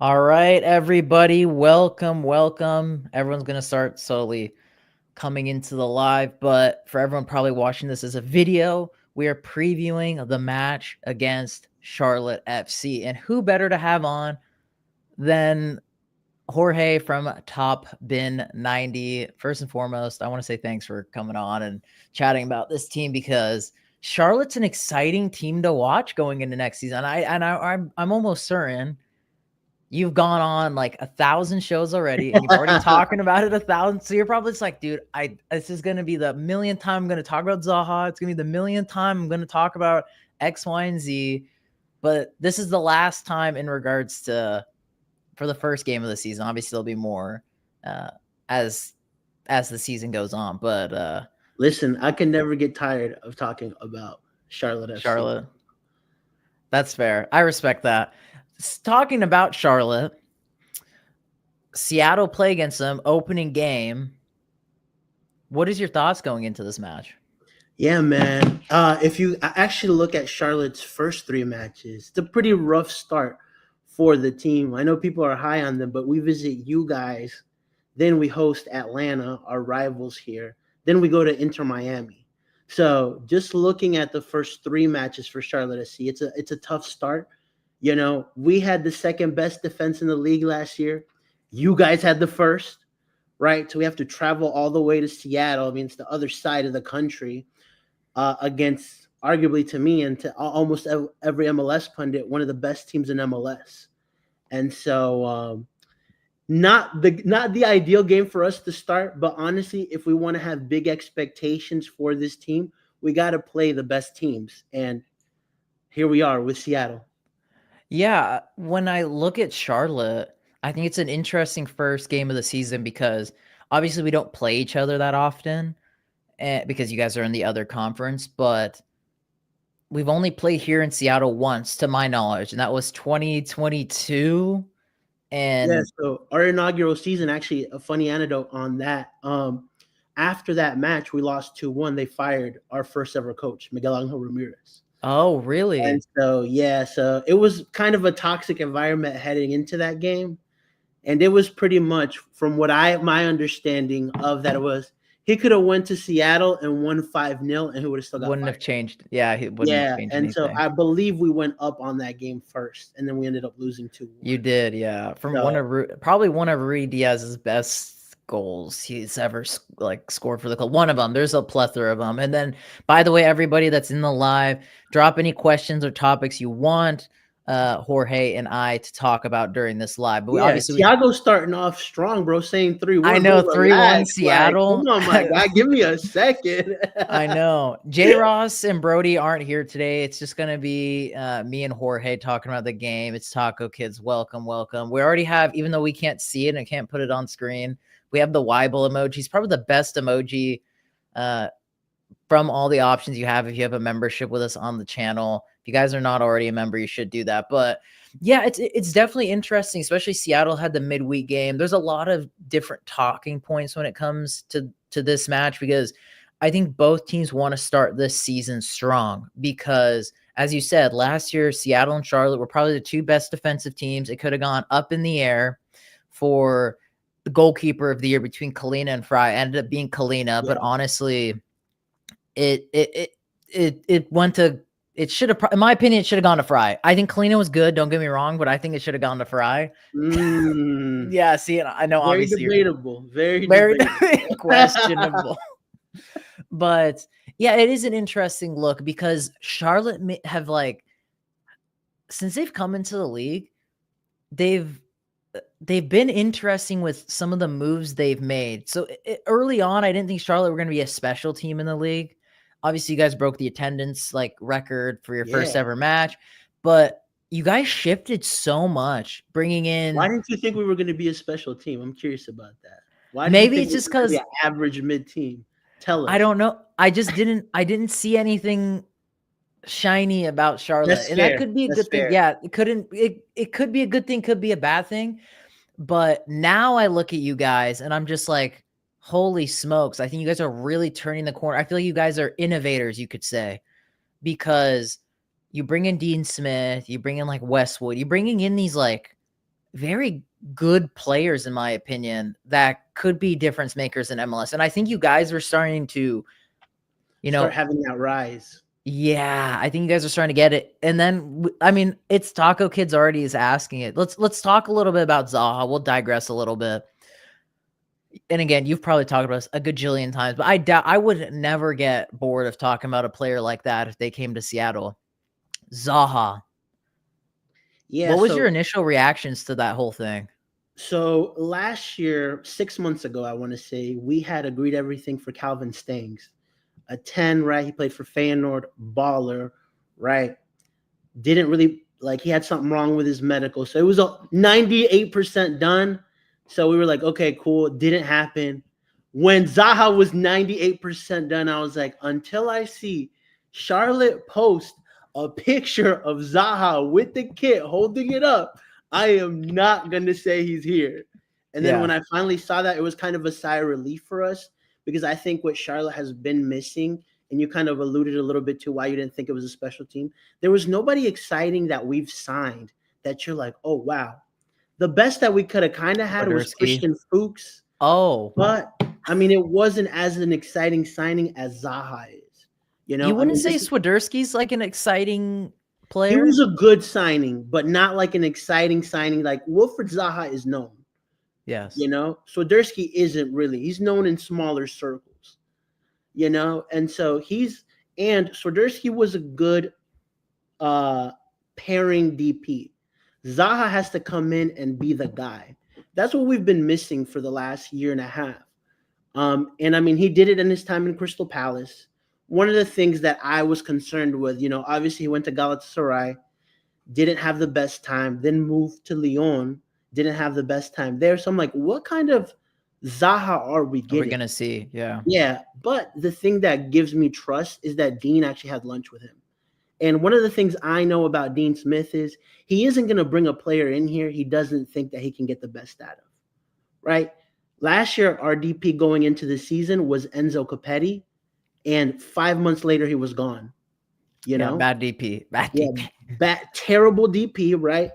All right, everybody, welcome. Everyone's going to start slowly coming into the live, but for everyone probably watching this as a video, we are previewing the match against Charlotte FC. And who better to have on than Jorge from TopBin90? First and foremost, I want to say thanks for coming on and chatting about this team because Charlotte's an exciting team to watch going into next season. I'm almost certain you've gone on like 1,000 shows already and you've already talking about it 1,000. So you're probably just like, dude, this is gonna be the millionth time I'm gonna talk about Zaha. It's gonna be the millionth time I'm gonna talk about X, Y, and Z. But this is the last time in regards to for the first game of the season. Obviously, there'll be more uh, as the season goes on. But Listen, I can never get tired of talking about Charlotte FC. Charlotte, that's fair. I respect that. Talking about Charlotte, Seattle play against them opening game. What is your thoughts going into this match? Yeah, man. If you actually look at Charlotte's first three matches, it's a pretty rough start for the team. I know people are high on them, but we visit you guys. Then we host Atlanta, our rivals here. Then we go to Inter Miami. So just looking at the first three matches for Charlotte FC, it's a tough start. You know, we had the second best defense in the league last year. You guys had the first, right? So we have to travel all the way to Seattle. I mean, it's the other side of the country against, arguably to me and to almost every MLS pundit, one of the best teams in MLS. And so, not the ideal game for us to start, but honestly, if we want to have big expectations for this team, we got to play the best teams. And here we are with Seattle. Yeah, when I look at Charlotte, I think it's an interesting first game of the season because obviously we don't play each other that often because you guys are in the other conference, but we've only played here in Seattle once to my knowledge, and that was 2022. Yeah, And so our inaugural season, actually, a funny anecdote on that. After that match, we lost 2-1. They fired our first ever coach, Miguel Angel Ramirez. oh, And really? so, yeah, so it was kind of a toxic environment heading into that game. And it was pretty much from what my understanding of that, it was he could have went to Seattle and won 5-0 and he would have still got Wouldn't fired. have changed. Yeah, he wouldn't have Yeah, changed and so anything. I believe we went up on that game first, and then we ended up losing 2-1. You did, yeah. From So probably one of Rui Diaz's best goals he's ever scored for the club. One of them. There's a plethora of them. And then, by the way, everybody that's in the live, drop any questions or topics you want Jorge and I to talk about during this live. But we, yeah, obviously, Thiago's starting off strong, bro. Saying three I one, bro. know 3-1 Relax, like, come Seattle. on, my guy, give me a second. I know. J. Ross and Brody aren't here today. It's just going to be me and Jorge talking about the game. It's Taco Kids. Welcome. We already have, even though we can't see it and I can't put it on screen, we have the Weibel emoji. It's probably the best emoji from all the options you have if you have a membership with us on the channel. If you guys are not already a member, you should do that. But yeah, it's definitely interesting, especially Seattle had the midweek game. There's a lot of different talking points when it comes to this match because I think both teams want to start this season strong because, as you said, last year, Seattle and Charlotte were probably the two best defensive teams. It could have gone up in the air for the goalkeeper of the year between Kalina and Fry. It ended up being Kalina, Yeah. but honestly, it went to, it should have, in my opinion, it should have gone to Fry. I think Kalina was good. Don't get me wrong, but I think it should have gone to Fry. Yeah, see, I know Very obviously debatable. Very very debatable. questionable. But yeah, it is an interesting look because Charlotte have since they've come into the league, they've been interesting with some of the moves they've made. So early on, I didn't think Charlotte were going to be a special team in the league. Obviously, you guys broke the attendance record for your first Yeah. ever match, but you guys shifted so much, bringing Why in. didn't you think we were going to be a special team? I'm curious about that. Why did you Maybe think it's we were just going to be because an average mid team? Tell I us. don't know. I didn't see anything shiny about Charlotte. That's And that fair. could be a That's good thing. fair. Yeah, it could be a good thing, could be a bad thing. But now I look at you guys and I'm just like, holy smokes. I think you guys are really turning the corner. I feel like you guys are innovators, you could say, because you bring in Dean Smith, you bring in like Westwood, you're bringing in these like very good players, in my opinion, that could be difference makers in MLS. And I think you guys are starting to, you Start know, having that rise. yeah, I think you guys are starting to get it. And then I mean, it's Taco Kids already is asking it. Let's talk a little bit about Zaha. We'll digress a little bit. And again, you've probably talked about this a gajillion times, but I doubt I would never get bored of talking about a player like that if they came to Seattle. Zaha. Yeah, What was your so initial reactions to that whole thing? so last year, 6 months ago, I want to say, we had agreed everything for Calvin Stangs. A 10, right? He played for Feyenoord, baller, right? Didn't really like he had something wrong with his medical. So it was a 98% done. So we were like, okay, cool. Didn't happen. When Zaha was 98% done, I was like, until I see Charlotte post a picture of Zaha with the kit holding it up, I am not going to say he's here. And then Yeah. when I finally saw that, it was kind of a sigh of relief for us because I think what Charlotte has been missing, and you kind of alluded a little bit to why you didn't think it was a special team, there was nobody exciting that we've signed that you're like, oh, wow. The best that we could have kind of had was Swiderski. Christian Fuchs, Oh, but I mean, it wasn't as an exciting signing as Zaha is. You you know, I wouldn't mean, say Swiderski's like an exciting he player? was a good signing, but not like an exciting signing like Wilfred Zaha is known. Yes. You know, Swiderski isn't really. He's known in smaller circles. You know, and so and Swiderski was a good uh pairing DP. Zaha has to come in and be the guy. That's what we've been missing for the last year and a half. And I mean, he did it in his time in Crystal Palace. One of the things that I was concerned with, you know, obviously he went to Galatasaray, didn't have the best time, then moved to Lyon, didn't have the best time there. So I'm like, what kind of Zaha are we Are we getting? gonna see? Yeah. Yeah, but the thing that gives me trust is that Dean actually had lunch with him. And one of the things I know about Dean Smith is he isn't going to bring a player in here he doesn't think that he can get the best out of, right? Last year, our DP going into the season was Enzo Capetti, and 5 months later, he was gone. You Yeah, know, bad DP. Bad yeah, DP. terrible DP, right?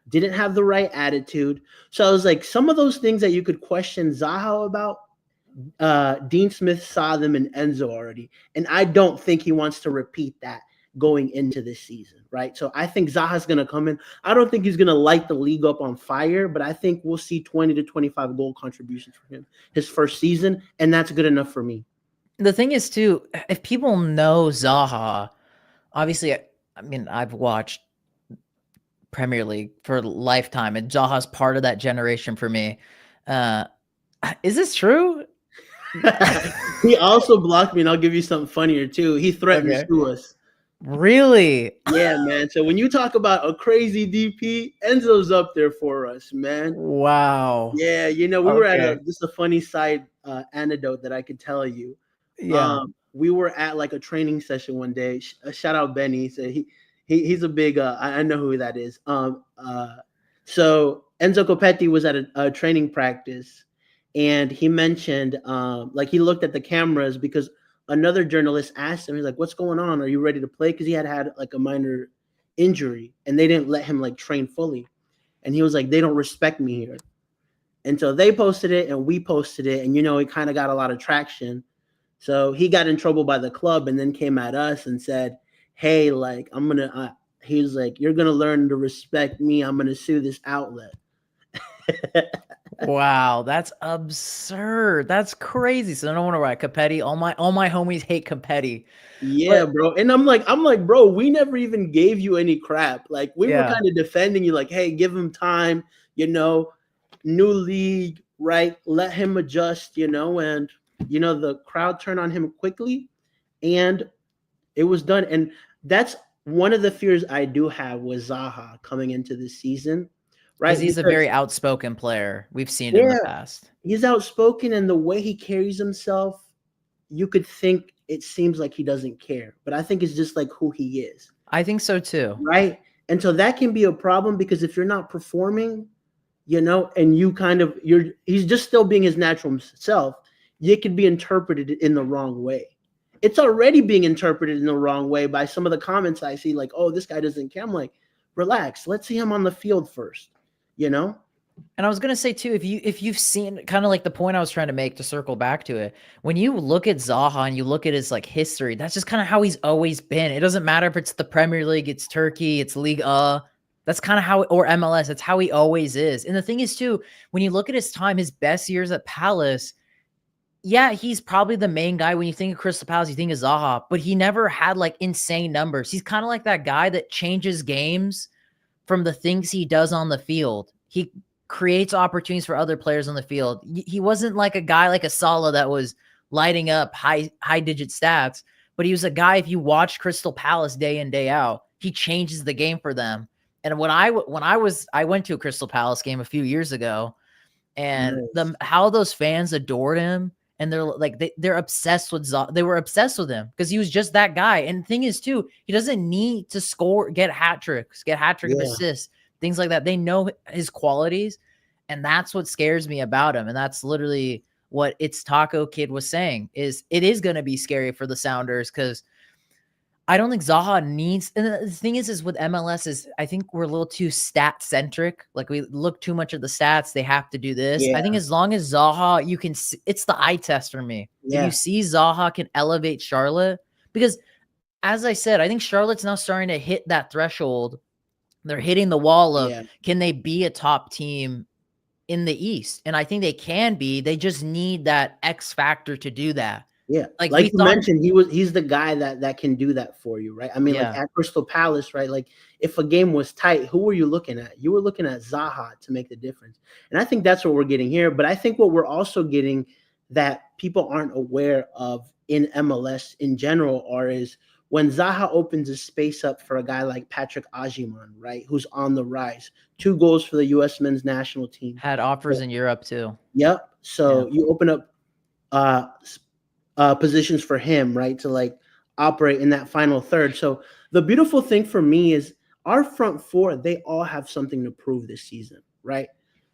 Didn't have the right attitude. So I was like, some of those things that you could question Zaha about, Dean Smith saw them in Enzo already, and I don't think he wants to repeat that going into this season, right? So I think Zaha's going to come in. I don't think he's going to light the league up on fire, but I think we'll see 20 to 25 goal contributions for him his first season, and that's good enough for me. The thing is too, if people know Zaha, obviously, I mean, I've watched Premier League for a lifetime, and Zaha's part of that generation for me. Is this true? He also blocked me, and I'll give you something funnier too. He threatened to Okay. sue us. Really? Yeah, man. So when you talk about a crazy DP, Enzo's up there for us, man. Wow. Yeah, you know, we were at Okay. just a funny side anecdote that I could tell you. Yeah. We were at like a training session one day. Shout out Benny. So he's a big. I know who that is. So Enzo Copetti was at a training practice, and he mentioned like he looked at the cameras because another journalist asked him, he's like, "What's going on? Are you ready to play?" Because he had like a minor injury, and they didn't let him like train fully. And he was like, "They don't respect me here." And so they posted it and we posted it. And, you know, it kind of got a lot of traction. So he got in trouble by the club and then came at us and said, hey, like, he was like, you're going to learn to respect me. I'm going to sue this outlet. Wow, that's absurd. That's crazy. So I don't want to write Capetti. All my homies hate Capetti. Yeah, But bro. And I'm like, bro, we never even gave you any crap. Like, we were yeah, kind of defending you, like, hey, give him time, you know, new league, right? Let him adjust, you know, and you know, the crowd turned on him quickly and it was done. And that's one of the fears I do have with Zaha coming into this season, because right? he's a Because very outspoken player. We've seen it in the yeah, past. he's outspoken and the way he carries himself, you could think it seems like he doesn't care, but I think it's just like who he is, I think so too. right? And so that can be a problem because if you're not performing, you know, and you kind of he's just still being his natural self, it could be interpreted in the wrong way. it's already being interpreted in the wrong way by some of the comments I see, like, oh, this guy doesn't care. I'm like, relax, let's see him on the field first, you know? And I was gonna say too, if you've seen kind of like the point I was trying to make to circle back to it, when you look at Zaha and you look at his like history, that's just kind of how he's always been. It doesn't matter if it's the Premier League, it's Turkey, it's League That's kind of how, or MLS, that's how he always is. And the thing is too, when you look at his time, his best years at Palace, yeah, he's probably the main guy. When you think of Crystal Palace, you think of Zaha, but he never had like insane numbers. He's kind of like that guy that changes games from the things he does on the field. He creates opportunities for other players on the field. He wasn't like a guy like a Salah that was lighting up high digit stats, but he was a guy, if you watch Crystal Palace day in, day out, he changes the game for them. And I went to a Crystal Palace game a few years ago, and Nice. how those fans adored him, and they're like they're obsessed with they were obsessed with him because he was just that guy. And the thing is too, he doesn't need to score, get hat trick of Yeah. assists, things like that. They know his qualities, and that's what scares me about him. And that's literally what It's Taco Kid was saying, is it is going to be scary for the Sounders, because I don't think Zaha needs. And the thing is with MLS is I think we're a little too stat centric. Like we look too much at the stats. They have to do this. I think Yeah. as long as Zaha, you can. It's the eye test for me. If you Yeah. see Zaha can elevate Charlotte, because as I said, I think Charlotte's now starting to hit that threshold. They're hitting the wall of, Yeah. can they be a top team in the East? And I think they can be. They just need that X factor to do that. Yeah, Like like we you thought. mentioned, he's the guy that can do that for you, right? I mean, like Yeah. at Crystal Palace, right? Like if a game was tight, who were you looking at? You were looking at Zaha to make the difference. And I think that's what we're getting here. But I think what we're also getting that people aren't aware of in MLS in general is when Zaha opens a space up for a guy like Patrick Ajiman, right? Who's on the rise. 2 goals for the US men's national team. Had offers in Europe too. Yep. Yeah. So you open up uh positions for him, right, to like operate in that final third. So the beautiful thing for me is our front four, they all have something to prove this season, right?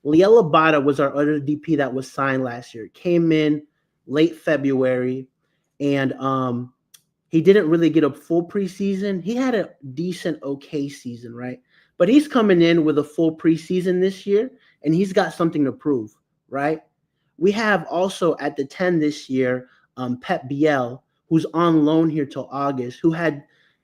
Liel Abada was our other DP that was signed last year. Came in late February, and he didn't really get a full preseason. He had a decent, okay season, right? But he's coming in with a full preseason this year, and he's got something to prove, right? We have also at the 10 this year, Pep Biel, who's on loan here till August,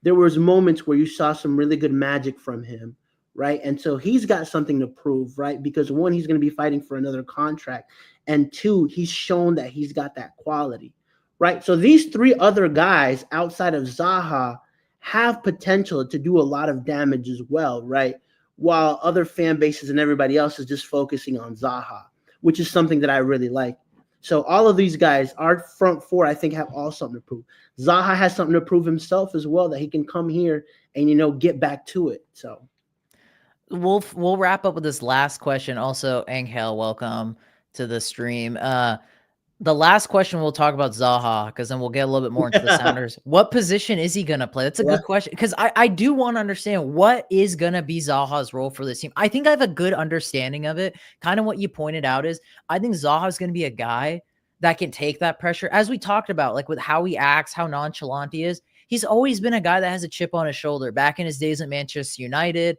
there was moments where you saw some really good magic from him, right? And so he's got something to prove, right? Because one, he's going to be fighting for another contract, and two, he's shown that he's got that quality, right? So these 3 other guys outside of Zaha have potential to do a lot of damage as well, right? While other fan bases and everybody else is just focusing on Zaha, which is something that I really like. So all of these guys, our front four, I think, have all something to prove. Zaha has something to prove himself as well, that he can come here and get back to it. So We'll wrap up with this last question. Also, Angel, welcome to the stream. The last question, we'll talk about Zaha, because then we'll get a little bit more into the Sounders. What position is he going to play? That's a good question, because I do want to understand what is going to be Zaha's role for this team. I think I have a good understanding of it. Kind of what you pointed out is I think Zaha is going to be a guy that can take that pressure. As we talked about, like with how he acts, how nonchalant he is, he's always been a guy that has a chip on his shoulder. Back in his days at Manchester United,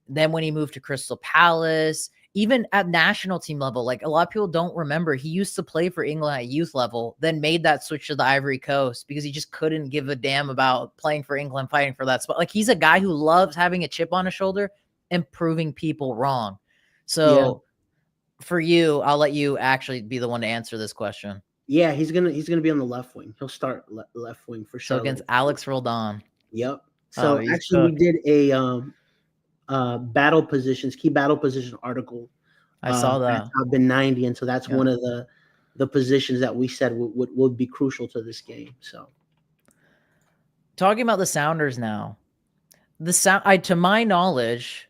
then when he moved to Crystal Palace, even at national team level, like a lot of people don't remember, he used to play for England at youth level, then made that switch to the Ivory Coast because he just couldn't give a damn about playing for England, fighting for that spot. Like he's a guy who loves having a chip on his shoulder and proving people wrong. So for you, I'll let you actually be the one to answer this question. Yeah, he's gonna be on the left wing. He'll start left wing for So Charlotte. against Alex Roldan. Yep. So actually, we did a key battle position article. I saw that. TopBin90, and so that's one of the positions that we said would be crucial to this game. So, talking about the Sounders now, to my knowledge,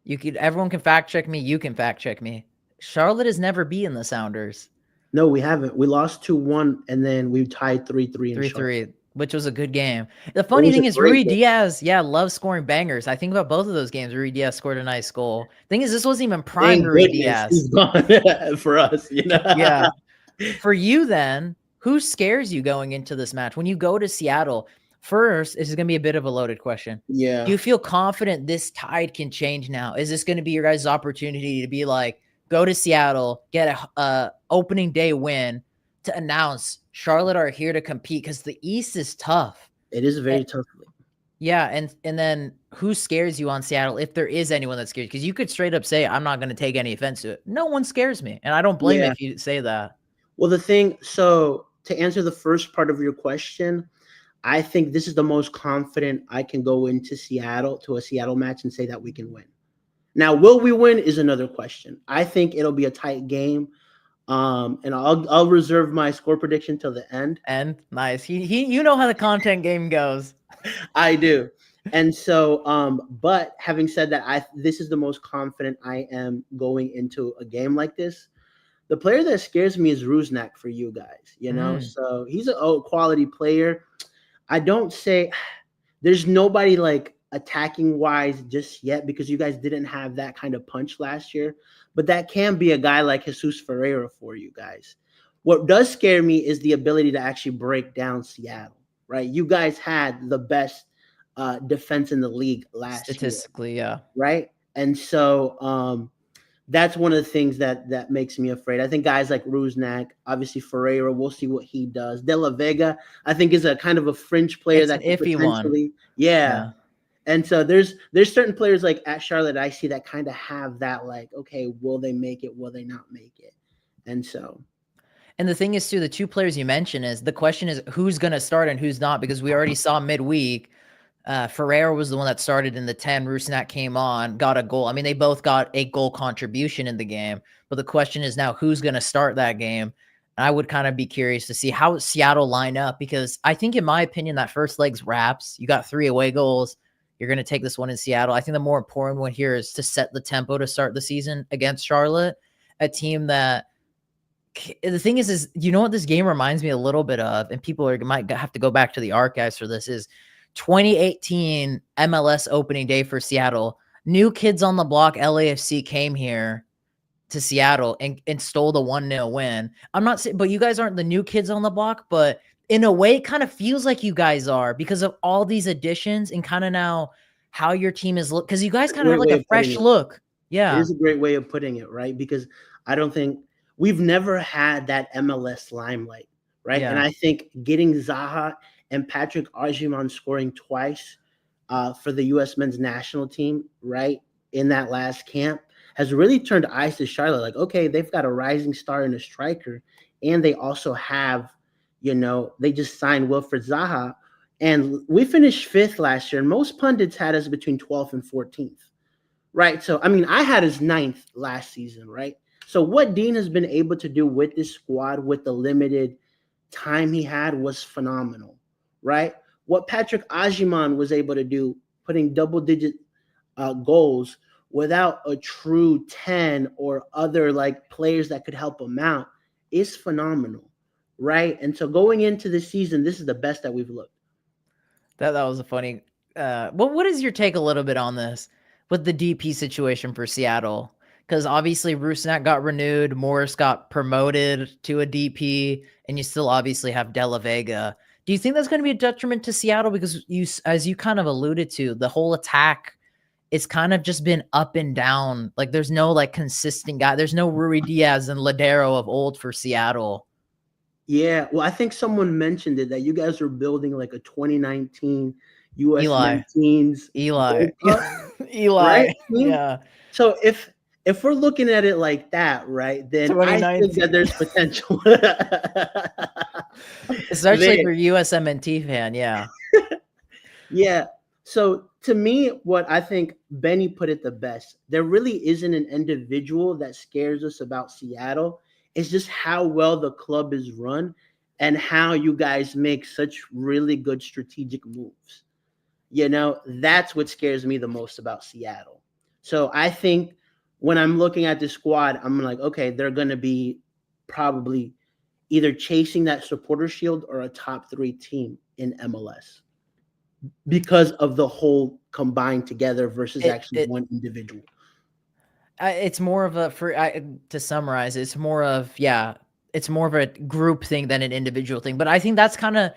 everyone can fact check me. You can fact check me. Charlotte has never beaten the Sounders. No, we haven't. We lost 2-1, and then we tied 3-3. 3-3, which was a good game. The funny thing is, Rui Diaz, loves scoring bangers. I think about both of those games. Rui Diaz scored a nice goal. Thing is, this wasn't even prime Rui Diaz. He's gone for us, Yeah. For you, then, who scares you going into this match? When you go to Seattle, first, this is going to be a bit of a loaded question. Do Yeah, you feel confident this tide can change now? Is this going to be your guys' opportunity to be like, go to Seattle, get a opening day win to announce Charlotte are here to compete? Because the East is tough. it is a very tough. Yeah, and then who scares you on Seattle if there is anyone that scares you? Because you could straight up say, I'm not going to take any offense to it. No one scares me, and I don't blame you Yeah. if you say that. Well, the thing, so to answer the first part of your question, I think this is the most confident I can go into Seattle to a Seattle match and say that we can win. Now, will we win is another question. I think it'll be a tight game. And I'll reserve my score prediction till the end. And nice. He you know how the content game goes. I do. And so, but having said that, this is the most confident I am going into a game like this. The player that scares me is Rusnak for you guys, you know. Mm. So he's a quality player. I don't say there's nobody like attacking wise just yet because you guys didn't have that kind of punch last year. But that can be a guy like Jesus Ferreira for you guys. What does scare me is the ability to actually break down Seattle, right? You guys had the best defense in the league last year, Statistically, yeah. right? And so that's one of the things that makes me afraid. I think guys like Rusnak, obviously Ferreira, we'll see what he does. De La Vega, I think, is a kind of a fringe player It's an that could iffy one. potentially, yeah. Yeah. And so there's certain players like at Charlotte I see that kind of have that like, okay, will they make it? Will they not make it? And so And the thing is, too, the two players you mentioned is the question is who's going to start and who's not, because we already saw midweek Ferreira was the one that started in the 10. Rusnak came on, got a goal. I mean, they both got a goal contribution in the game. But the question is now who's going to start that game? And I would kind of be curious to see how Seattle line up, because I think, in my opinion, that first leg's wraps. You got 3 away goals. You're going to take this one in Seattle. I think the more important one here is to set the tempo to start the season against Charlotte, a team that the thing is you know what this game reminds me a little bit of, and people might have to go back to the archives for this, is 2018 MLS opening day for Seattle. New kids on the block, LAFC came here to Seattle and stole the 1-0 win. I'm not saying, but you guys aren't the new kids on the block, but in a way, it kind of feels like you guys are because of all these additions and kind of now how your team is look, because you guys kind of have like a fresh look. it Yeah. is a great way of putting it, right? Because I don't think we've never had that MLS limelight, right? And Yeah. I think getting Zaha and Patrick Argiman scoring twice for the U.S. men's national team, right, in that last camp has really turned eyes to Charlotte. Like, okay, they've got a rising star and a striker, and they also have, they just signed Wilfred Zaha. And we finished 5th last year, and most pundits had us between 12th and 14th. Right. So, I mean, I had his 9th last season, right? So, what Dean has been able to do with this squad with the limited time he had was phenomenal, right? What Patrick Ajiman was able to do, putting double digit goals without a true 10 or other like players that could help him out, is phenomenal, right? And so, going into the season, this is the best that we've looked. That was a funny. What is your take a little bit on this with the DP situation for Seattle? Because obviously Rusnak got renewed, Morris got promoted to a DP, and you still obviously have De La Vega. Do you think that's going to be a detriment to Seattle? Because as you kind of alluded to, the whole attack it's kind of just been up and down. Like there's no like consistent guy. There's no Rui Diaz and Ladero of old for Seattle. Yeah, well, I think someone mentioned it that you guys are building like a 2019 U.S. Eli, Men's Teens Eli, Gold Cup, Eli. right? Yeah. So if we're looking at it like that, right, then I think that 2019. there's potential. Especially there. for USMNT fan, yeah. Yeah. So to me, what I think Benny put it the best. There really isn't an individual that scares us about Seattle. It's just how well the club is run and how you guys make such really good strategic moves. That's what scares me the most about Seattle. So I think when I'm looking at this squad, I'm like, okay, they're going to be probably either chasing that supporter shield or a top 3 team in MLS because of the whole combined together versus actually one individual. It's more of a to summarize, it's more of it's more of a group thing than an individual thing. But I think that's kind of,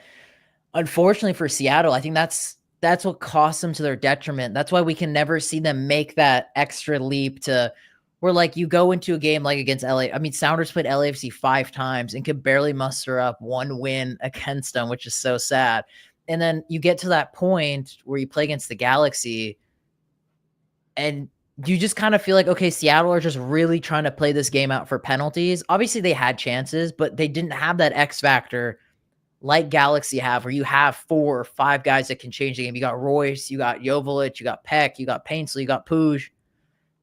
unfortunately for Seattle, I think that's what costs them to their detriment. That's why we can never see them make that extra leap to where, like, you go into a game like against LA. I mean, Sounders played LAFC 5 times and could barely muster up one win against them, which is so sad. And then you get to that point where you play against the Galaxy and you just kind of feel like, okay, Seattle are just really trying to play this game out for penalties. Obviously, they had chances, but they didn't have that X factor like Galaxy have, where you have 4 or 5 guys that can change the game. You got Royce, you got Joveljic, you got Peck, you got Painsley, you got Puig.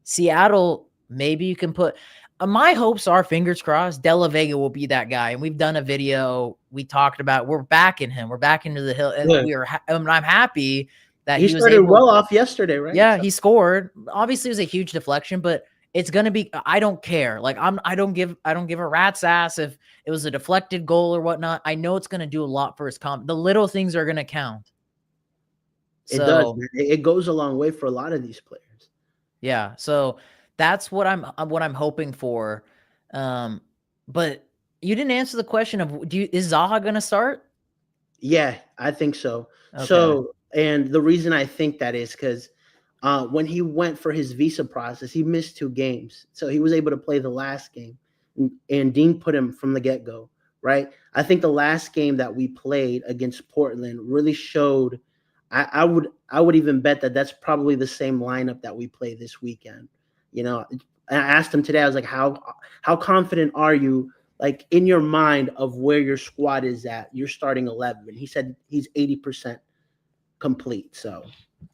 Seattle, maybe you can put my hopes are, fingers crossed, De La Vega will be that guy. And we've done a video. We talked about, we're backing him. We're back into the hill. And I'm happy that he he was started able, well off yesterday, right? Yeah, he scored. Obviously, it was a huge deflection, but it's gonna be. I don't care. Like I don't give a rat's ass if it was a deflected goal or whatnot. I know it's gonna do a lot for his comp. The little things are gonna count. It does. It goes a long way for a lot of these players. Yeah. So that's what I'm hoping for. But you didn't answer the question of, is Zaha gonna start? Yeah, I think so. Okay. So, and the reason I think that is because when he went for his visa process, he missed 2 games. So he was able to play the last game. And Dean put him from the get-go, right? I think the last game that we played against Portland really showed. I would even bet that that's probably the same lineup that we play this weekend. You know, I asked him today, I was like, how confident are you, like, in your mind, of where your squad is at, your starting 11? He said he's 80% complete. So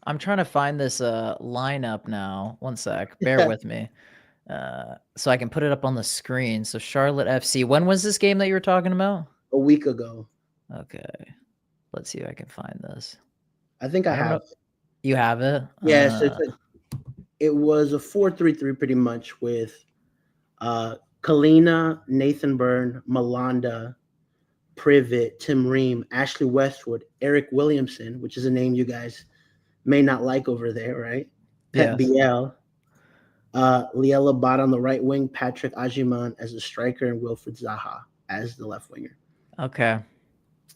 I'm trying to find this lineup now. One sec. Bear with me. So I can put it up on the screen. So Charlotte FC. When was this game that you were talking about? A week ago. Okay. Let's see if I can find this. I think I have it. You have it? Yeah, so it was a 4-3-3 pretty much with Kalina, Nathan Byrne, Malanda, Privet, Tim Ream, Ashley Westwood, Eric Williamson, which is a name you guys may not like over there, right? Pep Biel, Liela Bot on the right wing, Patrick Ajiman as the striker, and Wilfred Zaha as the left winger. Okay.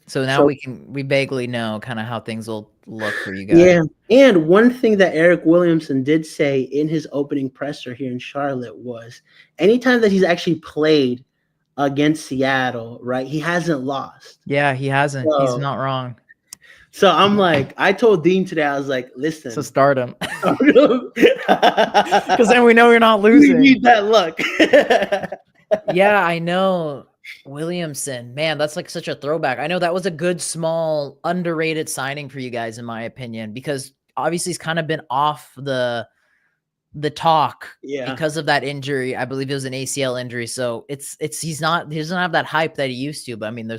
So now we vaguely know kind of how things will look for you guys. Yeah. And one thing that Eric Williamson did say in his opening presser here in Charlotte was anytime that he's actually played against Seattle, right, he hasn't lost. Yeah, he hasn't. He's not wrong. So I'm like, I told Dean today, I was like, listen. So start him. Because then we know you're not losing. We need that luck. Yeah, I know. Williamson, man, that's like such a throwback. I know that was a good, small, underrated signing for you guys, in my opinion, because obviously he's kind of been off the talk because of that injury. I believe it was an ACL injury. So he doesn't have that hype that he used to. But I mean,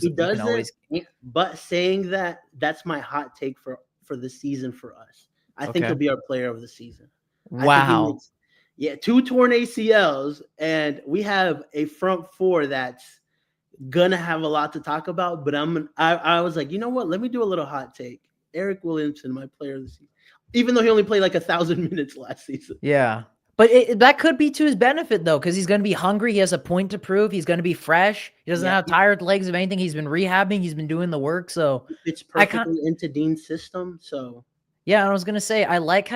but saying that, that's my hot take for the season for us. I think he'll be our player of the season. Wow. 2 torn ACLs, and we have a front 4 that's gonna have a lot to talk about. But I was like, you know what? Let me do a little hot take. Eric Williamson, my player of the season, even though he only played like 1,000 minutes last season. Yeah, but that could be to his benefit though, because he's gonna be hungry. He has a point to prove. He's gonna be fresh. He doesn't have tired legs of anything. He's been rehabbing. He's been doing the work. So it's perfectly into Dean's system. So yeah, I was gonna say, I like how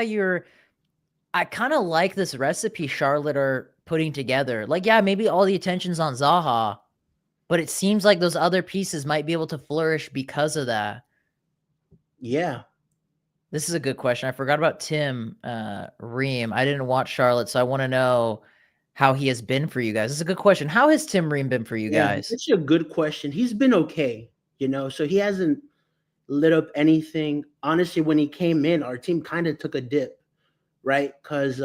I kind of like this recipe Charlotte are putting together. Like, yeah, maybe all the attention's on Zaha, but it seems like those other pieces might be able to flourish because of that. Yeah. This is a good question. I forgot about Tim Ream. I didn't watch Charlotte, so I want to know how he has been for you guys. This is a good question. How has Tim Ream been for you guys? It's a good question. He's been okay, so he hasn't lit up anything. Honestly, when he came in, our team kind of took a dip, right? Because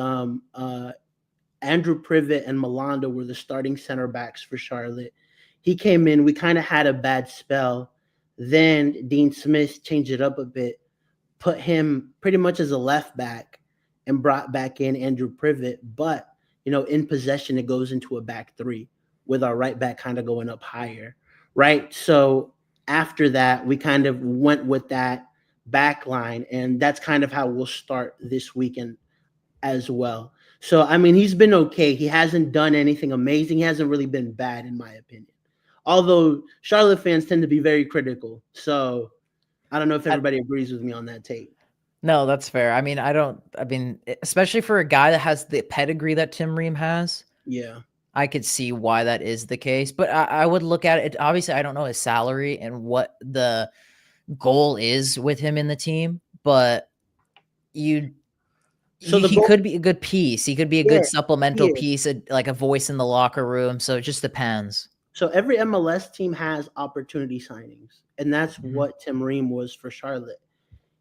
Andrew Privet and Malanda were the starting center backs for Charlotte. He came in, we kind of had a bad spell. Then Dean Smith changed it up a bit, put him pretty much as a left back, and brought back in Andrew Privet. But, in possession, it goes into a back 3 with our right back kind of going up higher, right? So after that, we kind of went with that back line, and that's kind of how we'll start this weekend as well. So, I mean, he's been okay. He hasn't done anything amazing. He hasn't really been bad, in my opinion. Although Charlotte fans tend to be very critical, so I don't know if I, everybody agrees with me on that take. no, that's fair. I mean, especially for a guy that has the pedigree that Tim Ream has, Yeah. I could see why that is the case. But I would look at it. Obviously, I don't know his salary and what the goal is with him in the team, but you So the he goal, could be a good piece. He could be a yeah, good supplemental yeah. piece, like a voice in the locker room. So it just depends. So every MLS team has opportunity signings, and that's Mhm. what Tim Ream was for Charlotte.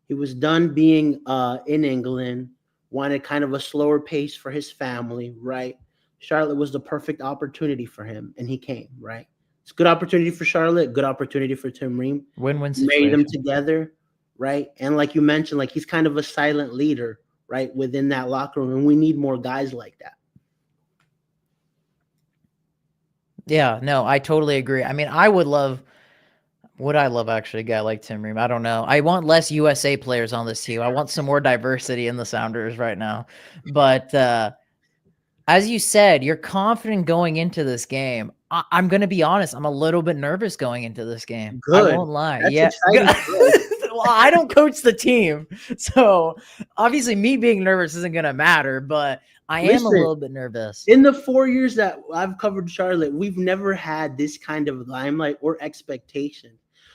He was done being in England, wanted kind of a slower pace for his family, right? Charlotte was the perfect opportunity for him, and he came, right? It's a good opportunity for Charlotte, good opportunity for Tim Ream. Win-win Marry them situation. together, right? And like you mentioned, like he's kind of a silent leader, right, within that locker room, and we need more guys like that. Yeah, no, I totally agree. I mean, would I love actually a guy like Tim Ream? I don't know. I want less USA players on this team. I want some more diversity in the Sounders right now. But as you said, you're confident going into this game. I'm going to be honest. I'm a little bit nervous going into this game. I Good. won't lie. That's Yeah. exciting for us. Well, I don't coach the team. So obviously, me being nervous isn't going to matter, but I am a Listen, little bit nervous. in the 4 years that I've covered Charlotte, we've never had this kind of limelight or expectation.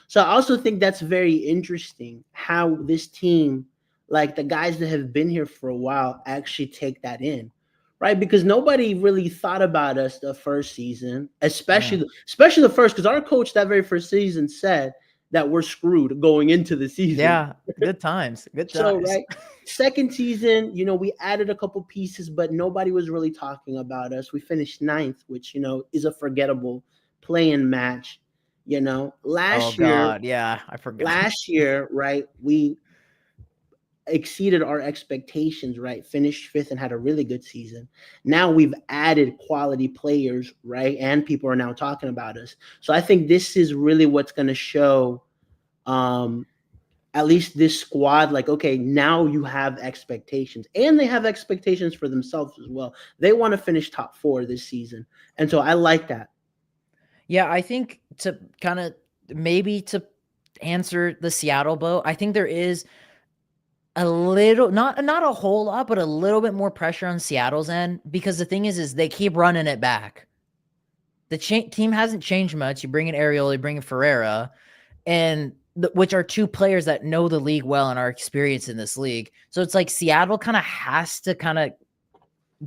So I also think that's very interesting how this team, like the guys that have been here for a while, actually take that in, right? Because nobody really thought about us the first season, Yeah. especially the first, because our coach that very first season said that we're screwed going into the season. Yeah. Good times. Good So, times. right, second season, we added a couple pieces, but nobody was really talking about us. We finished ninth, which, is a forgettable play-in match. Oh, God. Yeah. I forgot. Last year, right, we exceeded our expectations, right? Finished fifth and had a really good season. Now we've added quality players, right? And people are now talking about us. So I think this is really what's going to show um at least this squad, like, okay, now you have expectations, and they have expectations for themselves as well. They want to finish top four this season, and so I like that. Yeah, I think to kind of maybe to answer the Seattle boat, I think there is a little, not a whole lot, but a little bit more pressure on Seattle's end because the thing is they keep running it back. The team hasn't changed much. You bring in Ariel, you bring in Ferreira, and which are two players that know the league well and are experienced in this league. So it's like Seattle kind of has to kind of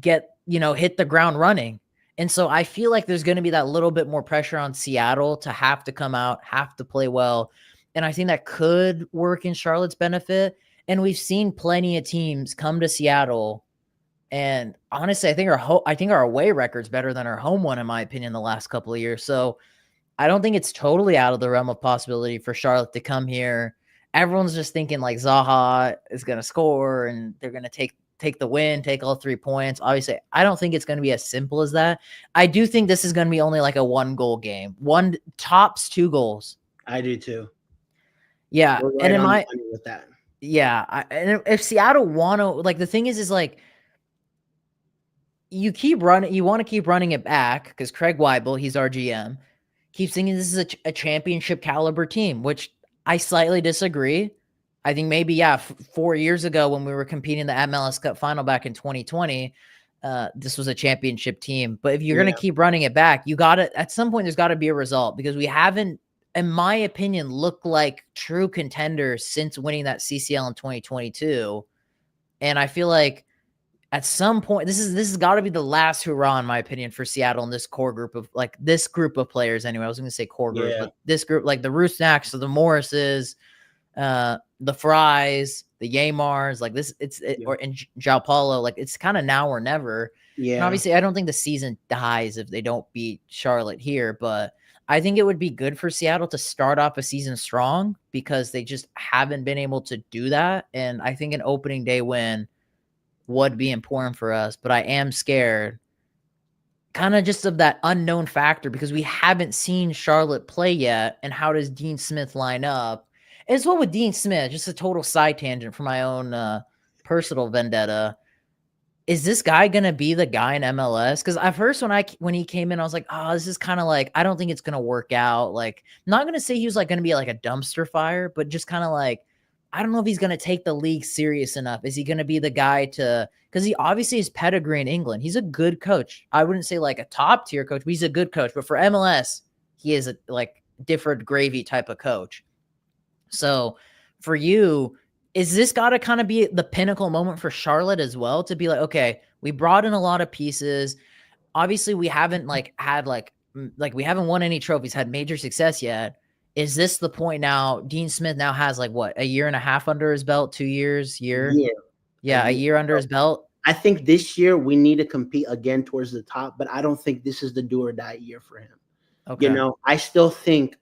hit the ground running. And so I feel like there's going to be that little bit more pressure on Seattle to have to come out, have to play well. And I think that could work in Charlotte's benefit. And we've seen plenty of teams come to Seattle. And honestly, I think our away record's better than our home one, in my opinion, the last couple of years. So I don't think it's totally out of the realm of possibility for Charlotte to come here. Everyone's just thinking like Zaha is going to score and they're going to take the win, take all 3 points. Obviously, I don't think it's going to be as simple as that. I do think this is going to be only like a 1-goal game. One tops 2 goals. I do too. Yeah, We're and right in on the my money with that. yeah, and if Seattle want to, like, the thing is like you want to keep running it back because Craig Weibel, he's our GM, keeps thinking this is a championship caliber team, which I slightly disagree. I think maybe, 4 years ago when we were competing in the MLS Cup final back in 2020, this was a championship team. But if you're going Yeah, to keep running it back, you got to, at some point, there's got to be a result because we haven't, in my opinion, looked like true contenders since winning that CCL in 2022. And I feel like at some point, this has got to be the last hurrah, in my opinion, for Seattle and this core group of this group of players. Anyway, I was going to say core group, yeah, but this group, like the Rusnaks, the Morrises, the Fries, the Yamars, like this, yeah, or and João Paulo, like it's kind of now or never. And yeah. obviously, I don't think the season dies if they don't beat Charlotte here, but I think it would be good for Seattle to start off a season strong because they just haven't been able to do that. And I think an opening day win would be important for us, but I am scared kind of just of that unknown factor because we haven't seen Charlotte play yet. And how does Dean Smith line up? As well with Dean Smith, just a total side tangent for my own personal vendetta. is this guy gonna be the guy in MLS? Because at first when he came in, I was like, oh, this is kind of like I don't think it's gonna work out. Like, not gonna say he was like gonna be like a dumpster fire, but just kind of like I don't know if he's gonna take the league serious enough. Is he gonna be the guy to? Because he obviously has pedigree in England. He's a good coach. I wouldn't say like a top tier coach, but he's a good coach. But for MLS, he is a like different gravy type of coach. So for you, is this got to kind of be the pinnacle moment for Charlotte as well to be like, okay, we brought in a lot of pieces. Obviously, we haven't like had like we haven't won any trophies, had major success yet. Is this the point now? Dean Smith now has like what, a year and a half under his belt, 2 years, Yeah, a yeah, a year. year under his belt. I think this year we need to compete again towards the top, but I don't think this is the do or die year for him. Okay. I still think,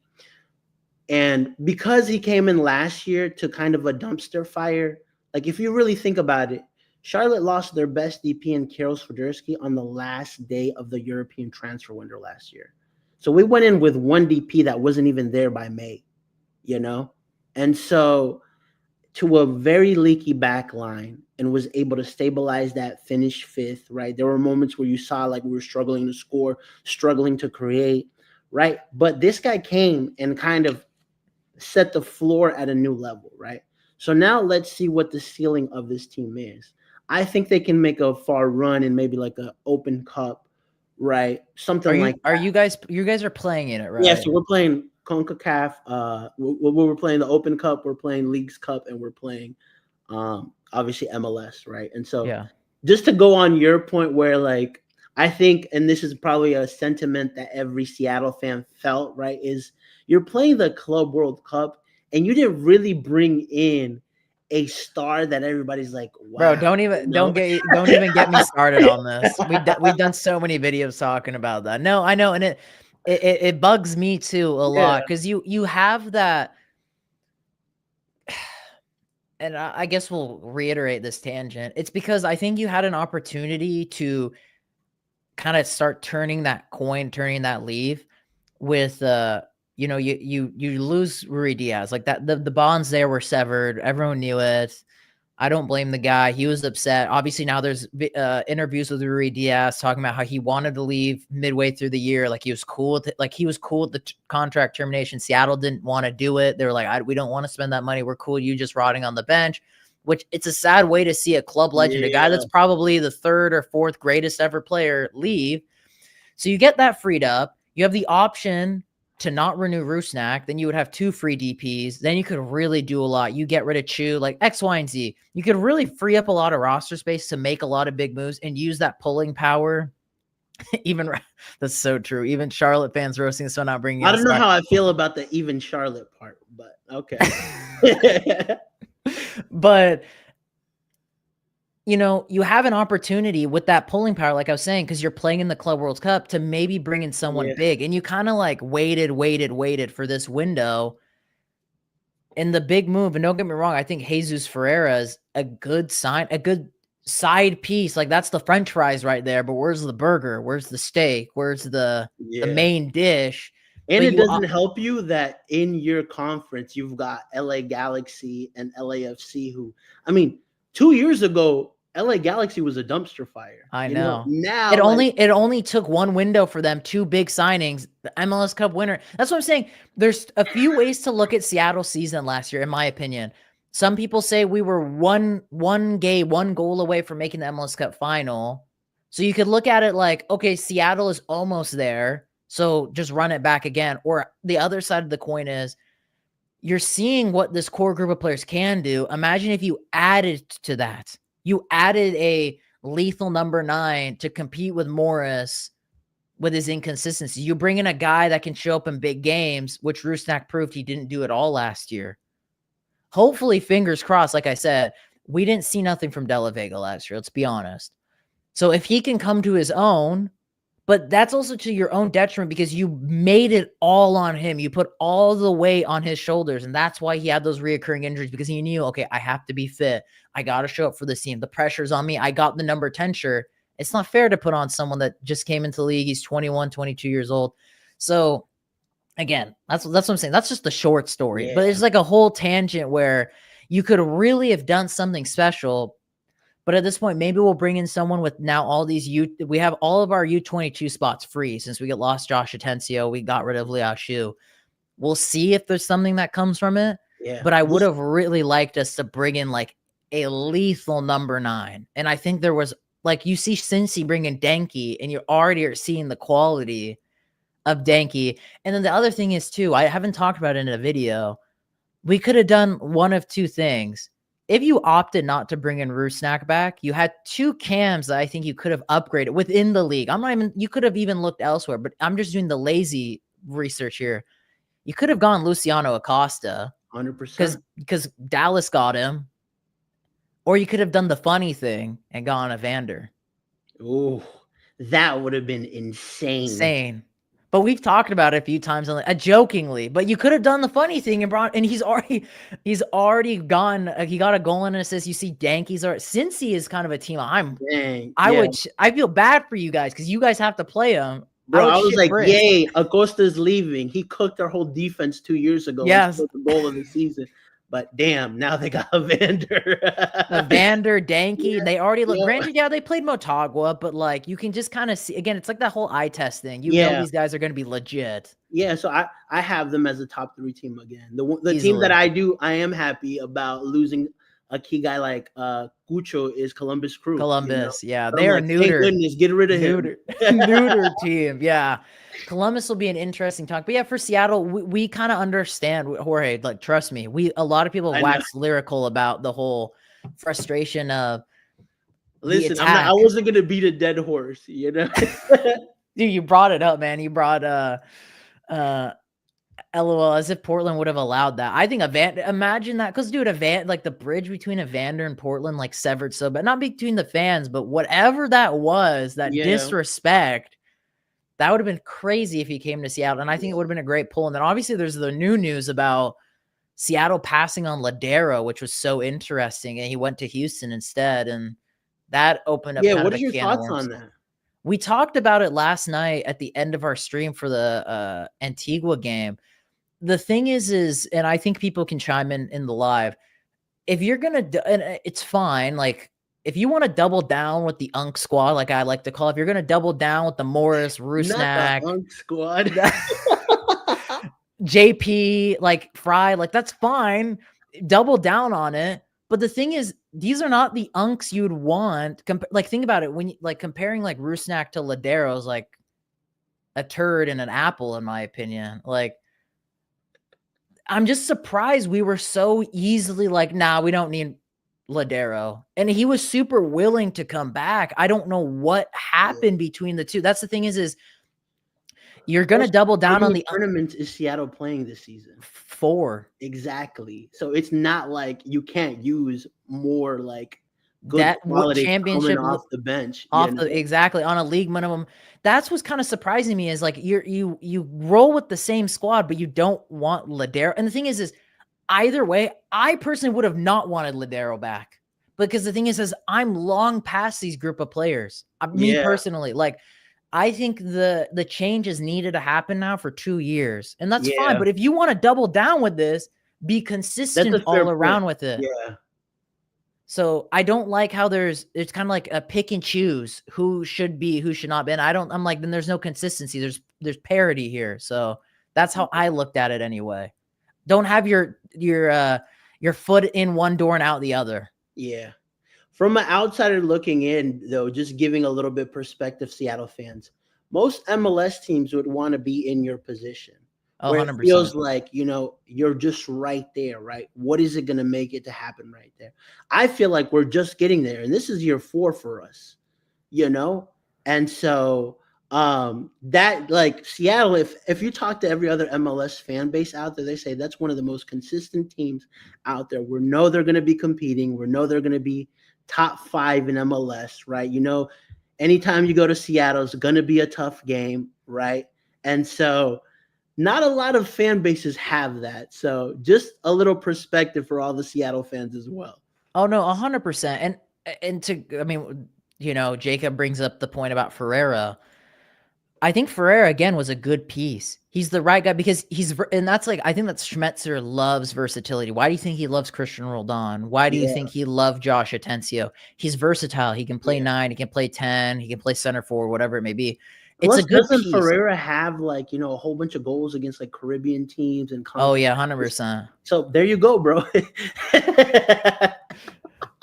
and because he came in last year to kind of a dumpster fire, like if you really think about it, Charlotte lost their best DP in Karol Swiderski on the last day of the European transfer window last year. So we went in with one DP that wasn't even there by May, And so to a very leaky back line and was able to stabilize that, finish fifth, right? There were moments where you saw like we were struggling to score, struggling to create, right? But this guy came and kind of set the floor at a new level, right? So now let's see what the ceiling of this team is. I think they can make a far run in maybe like an Open Cup, right? Something like that. Are you guys are playing in it, right? Yeah, so we're playing CONCACAF. We're playing the Open Cup, we're playing Leagues Cup, and we're playing obviously MLS, right? And so Yeah. just to go on your point where like I think, and this is probably a sentiment that every Seattle fan felt, right, is you're playing the Club World Cup and you didn't really bring in a star that everybody's like, wow. Bro, don't even get me started on this. We've done so many videos talking about that. No, I know, and it bugs me too a lot because you have that, and I guess we'll reiterate this tangent. It's because I think you had an opportunity to kind of start turning that coin, turning that leaf with you lose Rui Diaz, like that the bonds there were severed. Everyone knew it. I don't blame the guy. He was upset. Obviously, now there's interviews with Rui Diaz talking about how he wanted to leave midway through the year. Like he was cool with it. Like he was cool with the contract termination. Seattle didn't want to do it. They were like, we don't want to spend that money. We're cool. You just rotting on the bench, which it's a sad way to see a club legend, a guy that's probably the third or fourth greatest ever player, leave. So you get that freed up. You have the option to not renew Rusnak, then you would have 2 free DPs. Then you could really do a lot. You get rid of Chu, like X, Y, and Z. You could really free up a lot of roster space to make a lot of big moves and use that pulling power. Even that's so true. Even Charlotte fans roasting this one, not bringing. I don't know how I feel about the even Charlotte part, but okay. But you have an opportunity with that pulling power, like I was saying, because you're playing in the Club World Cup to maybe bring in someone big. And you kind of like waited for this window. And the big move, and don't get me wrong, I think Jesus Ferreira is a good side piece. Like that's the French fries right there. But where's the burger? Where's the steak? Where's the main dish? And it doesn't help you that in your conference, you've got LA Galaxy and LAFC who, I mean, 2 years ago, LA Galaxy was a dumpster fire. I know. Now it only took one window for them, 2 big signings, the MLS Cup winner. That's what I'm saying. There's a few ways to look at Seattle's season last year, in my opinion. Some people say we were one goal away from making the MLS Cup final. So you could look at it like, okay, Seattle is almost there, so just run it back again. Or the other side of the coin is you're seeing what this core group of players can do. Imagine if you added to that. You added a lethal number 9 to compete with Morris with his inconsistency. You bring in a guy that can show up in big games, which Rusnak proved he didn't do it all last year. Hopefully, fingers crossed, like I said, we didn't see nothing from De La Vega last year. Let's be honest. So if he can come to his own, but that's also to your own detriment because you made it all on him. You put all the weight on his shoulders, and that's why he had those reoccurring injuries because he knew, okay, I have to be fit. I got to show up for this team. The pressure's on me. I got the number 10 shirt. It's not fair to put on someone that just came into the league. He's 21, 22 years old. So, again, that's what I'm saying. That's just the short story. Yeah. But it's like a whole tangent where you could really have done something special. But at this point, maybe we'll bring in someone with now all these we have all of our U22 spots free since we get lost Josh Atencio. We got rid of Liao Shu. We'll see if there's something that comes from it. Yeah. But I would have really liked us to bring in like a lethal number 9. And I think there was like, you see Cincy bringing Denki and you already are seeing the quality of Denki. And then the other thing is too, I haven't talked about it in a video. We could have done one of two things. If you opted not to bring in Rusnak back, you had 2 cams that I think you could have upgraded within the league. I'm not even, you could have even looked elsewhere, but I'm just doing the lazy research here. You could have gone Luciano Acosta 100%. because Dallas got him, or you could have done the funny thing and gone Evander. Oh, that would have been insane. But we've talked about it a few times, jokingly. But you could have done the funny thing and brought, and he's already gone. He got a goal and an assist. You see, Danky's are Cincy is kind of a team. I feel bad for you guys because you guys have to play him. Bro, I was like, yay, Acosta's leaving. He cooked our whole defense 2 years ago. Yes, the goal of the season. But damn, now they got Evander. Evander, Danky, they already look. Granted, they played Motagua, but like you can just kind of see again. It's like that whole eye test thing. You know these guys are going to be legit. Yeah, so I have them as a top 3 team again. The team that I am happy about losing a key guy like Cucho is Columbus Crew. Columbus, they are neuter. Thank goodness, get rid of him. Neuter team, yeah. Columbus will be an interesting talk. But yeah, for Seattle, we kind of understand, Jorge, like, trust me, a lot of people wax lyrical about the whole frustration of listen, I wasn't going to beat a dead horse, you know? Dude, you brought it up, man. You brought LOL, as if Portland would have allowed that. I think imagine that, because dude, like the bridge between Evander and Portland like severed so bad, not between the fans, but whatever that was, that disrespect, that would have been crazy if he came to Seattle. And I think it would have been a great pull. And then obviously there's the new news about Seattle passing on Ladero, which was so interesting, and he went to Houston instead, and that opened up. Yeah, what are your thoughts on that? We talked about it last night at the end of our stream for the Antigua game. The thing is, and I think people can chime in the live. If you're going to, and it's fine. Like, if you want to double down with the Unk squad, like I like to call it, if you're going to double down with the Morris, Rusnak, Unk squad, JP, like Fry, like that's fine. Double down on it. But the thing is, these are not the Unks you'd want. Like, think about it. When you, like, comparing like Rusnak to Ladero is like a turd and an apple, in my opinion. Like, I'm just surprised we were so easily like, nah, we don't need Ladero. And he was super willing to come back. I don't know what happened between the two. That's the thing is you're going to double down on the tournaments. Is Seattle playing this season? 4. Exactly. So it's not like you can't use more like good quality championship off the bench. Exactly, on a league minimum. That's what's kind of surprising me is like you roll with the same squad, but you don't want Ladero. And the thing is either way, I personally would have not wanted Ladero back, because the thing is I'm long past these group of players. Me personally, like, I think the changes needed to happen now for 2 years, and that's fine. But if you want to double down with this, be consistent all around with it. Yeah. So I don't like how it's kind of like a pick and choose who should be, who should not be. And I'm like, then there's no consistency. There's parity here. So that's how I looked at it anyway. Don't have your foot in one door and out the other. Yeah. From an outsider looking in, though, just giving a little bit perspective, Seattle fans, most MLS teams would want to be in your position. Oh, where 100%. It feels like, you're just right there, right? What is it going to make it to happen right there? I feel like we're just getting there, and this is year 4 for us, And so that, like, Seattle, if you talk to every other MLS fan base out there, they say that's one of the most consistent teams out there. We know they're going to be competing. We know they're going to be top 5 in MLS, right? Anytime you go to Seattle, it's going to be a tough game, right? And so not a lot of fan bases have that. So just a little perspective for all the Seattle fans as well. Oh, no, 100%. Jacob brings up the point about Ferreira. I think Ferreira, again, was a good piece. He's the right guy because and that's like, I think that Schmetzer loves versatility. Why do you think he loves Christian Roldan? Why do you Yeah, think he loved Josh Atencio? He's versatile. He can play yeah. 9, he can play 10, he can play center forward, whatever it may be. It's a Plus, good doesn't piece. Ferreira have like a whole bunch of goals against like Caribbean teams and Oh conference? yeah, 100%. So there you go, bro.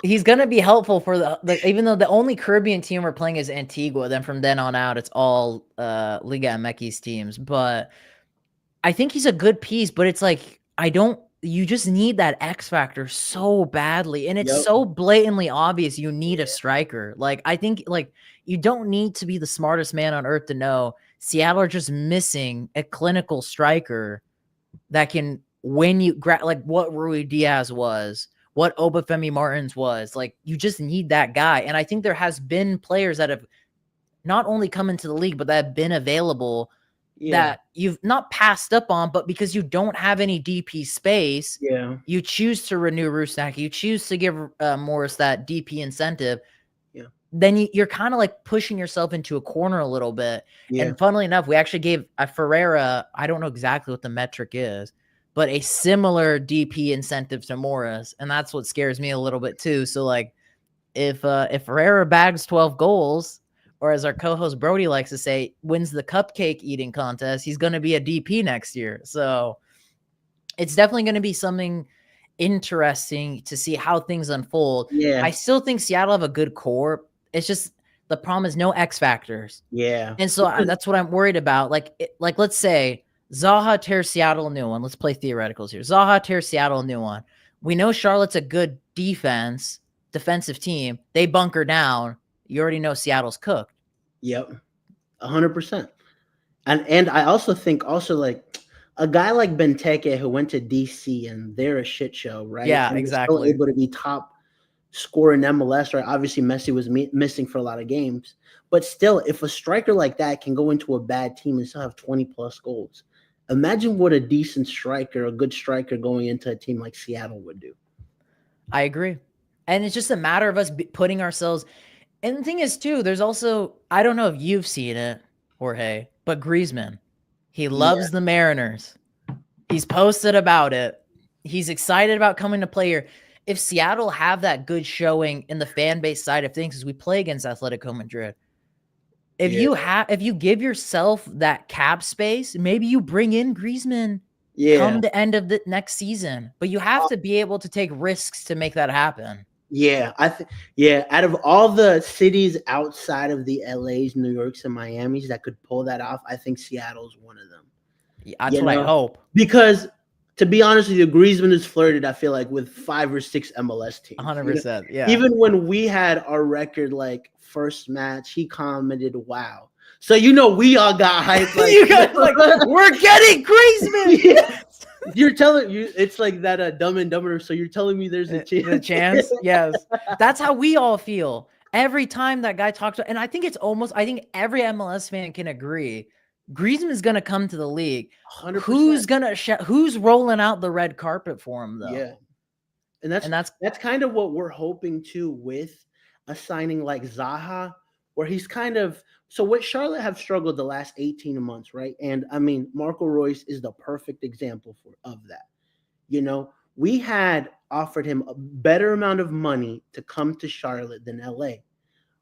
He's gonna be helpful for the even though the only Caribbean team we're playing is Antigua, then from then on out it's all Liga MX teams. But I think he's a good piece, but it's like you just need that X factor so badly. And it's Yep. so blatantly obvious you need Yeah. a striker. Like I think like you don't need to be the smartest man on earth to know Seattle are just missing a clinical striker that can win you like what Rui Diaz was, what Obafemi Martins was. Like you just need that guy. And I think there has been players that have not only come into the league, but that have been available Yeah. that you've not passed up on, but because you don't have any DP space, Yeah. you choose to renew Rusnak, you choose to give Morris that DP incentive. Yeah. Then you're kind of like pushing yourself into a corner a little bit. Yeah. And funnily enough, we actually gave a Ferreira, I don't know exactly what the metric is, but a similar DP incentive to Morris. And that's what scares me a little bit too. So like if Ferreira bags 12 goals, or as our co-host Brody likes to say, wins the cupcake eating contest, he's going to be a DP next year. So it's definitely going to be something interesting to see how things unfold. Yeah. I still think Seattle have a good core. It's just the problem is no X factors. Yeah. And so that's what I'm worried about. Like let's say Zaha tears Seattle a new one. Let's play theoreticals here. Zaha tears Seattle a new one. We know Charlotte's a good defensive team. They bunker down. You already know Seattle's cooked. Yep. 100%. And I also think like a guy like Benteke who went to DC and they're a shit show, right? Yeah, And they're still exactly. able to be top scorer in MLS, right? Obviously, Messi was missing for a lot of games, but still, if a striker like that can go into a bad team and still have 20 plus goals, imagine what a decent striker, a good striker going into a team like Seattle would do. I agree. And it's just a matter of us putting ourselves. And the thing is, too, there's also, I don't know if you've seen it, Jorge, but Griezmann, he loves the Mariners. He's posted about it. He's excited about coming to play here. If Seattle have that good showing in the fan base side of things as we play against Atletico Madrid, if you give yourself that cap space, maybe you bring in Griezmann come the end of the next season. But you have to be able to take risks to make that happen. Yeah, out of all the cities outside of the LAs, New Yorks, and Miamis that could pull that off, I think Seattle's one of them. That's what I hope. Because to be honest with you, Griezmann has flirted, I feel like, with 5 or 6 MLS teams. 100%. Yeah. Even when we had our record, like first match, he commented, "Wow." So we all got hyped. Like, you guys we're getting Griezmann. Yeah. You're telling you it's like that Dumb and Dumber. So you're telling me there's a chance? The chance, yes. That's how we all feel every time that guy talks. And I think every MLS fan can agree. Griezmann is going to come to the league. 100%. Who's rolling out the red carpet for him though? Yeah, and that's kind of what we're hoping to with a signing like Zaha, where he's kind of. So what Charlotte have struggled the last 18 months, right? And I mean, Marco Reus is the perfect example of that. We had offered him a better amount of money to come to Charlotte than LA,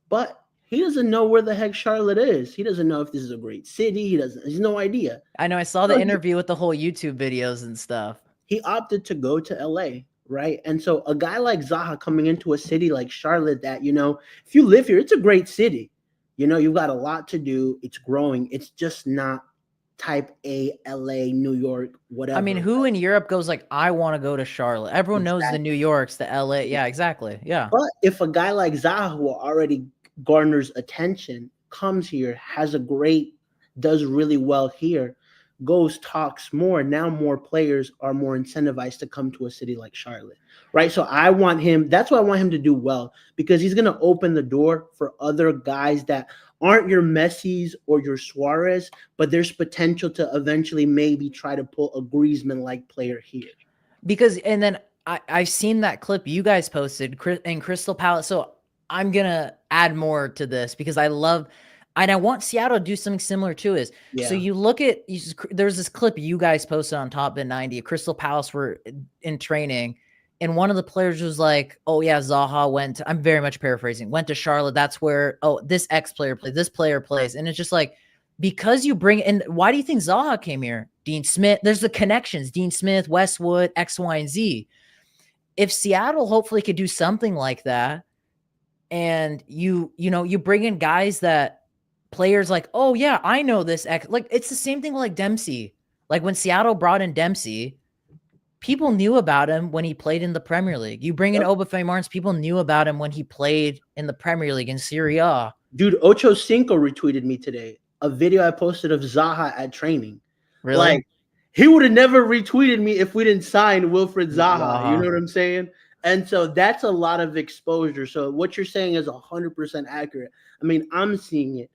but he doesn't know where the heck Charlotte is. He doesn't know if this is a great city. He has no idea. I know. I saw the interview with the whole YouTube videos and stuff. He opted to go to LA, right? And so a guy like Zaha coming into a city like Charlotte that, if you live here, it's a great city. You've got a lot to do. It's growing. It's just not type A, LA, New York, whatever. I mean, who in Europe goes like, I want to go to Charlotte? Everyone knows the New Yorks, the LA. Yeah, exactly. Yeah. But if a guy like Zaha, who already garners attention, comes here, does really well here, talks more, now more players are more incentivized to come to a city like Charlotte, right? So that's why I want him to do well, because he's going to open the door for other guys that aren't your Messis or your Suarez, but there's potential to eventually maybe try to pull a Griezmann-like player here. Because, and then I've seen that clip you guys posted in Crystal Palace. So I'm going to add more to this because I love And I want Seattle to do something similar too. So Yeah. you look at there's this clip you guys posted on TopBin90. Crystal Palace were in training, and one of the players was like, "Oh yeah, Zaha went." I'm very much paraphrasing. Went to Charlotte. That's where this X player plays. This player plays, and it's just like because you bring in. Why do you think Zaha came here? Dean Smith. There's the connections. Dean Smith, Westwood, X, Y, and Z. If Seattle hopefully could do something like that, and you bring in guys that players like, oh yeah, I know this. Like it's the same thing with like Dempsey. Like when Seattle brought in Dempsey, people knew about him when he played in the Premier League. You bring in Yep. Obafemi Martins, people knew about him when he played in the Premier League in Serie A. Dude, Ocho Cinco retweeted me today a video I posted of Zaha at training. Really? Like, he would have never retweeted me if we didn't sign Wilfred Zaha. You Zaha. know what I'm saying? And so that's a lot of exposure. So what you're saying is 100% accurate. I mean, I'm seeing it.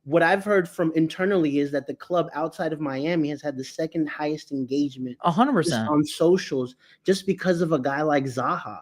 What I've heard from internally is that the club outside of Miami has had the second highest engagement just 100%. on socials just because of a guy like Zaha.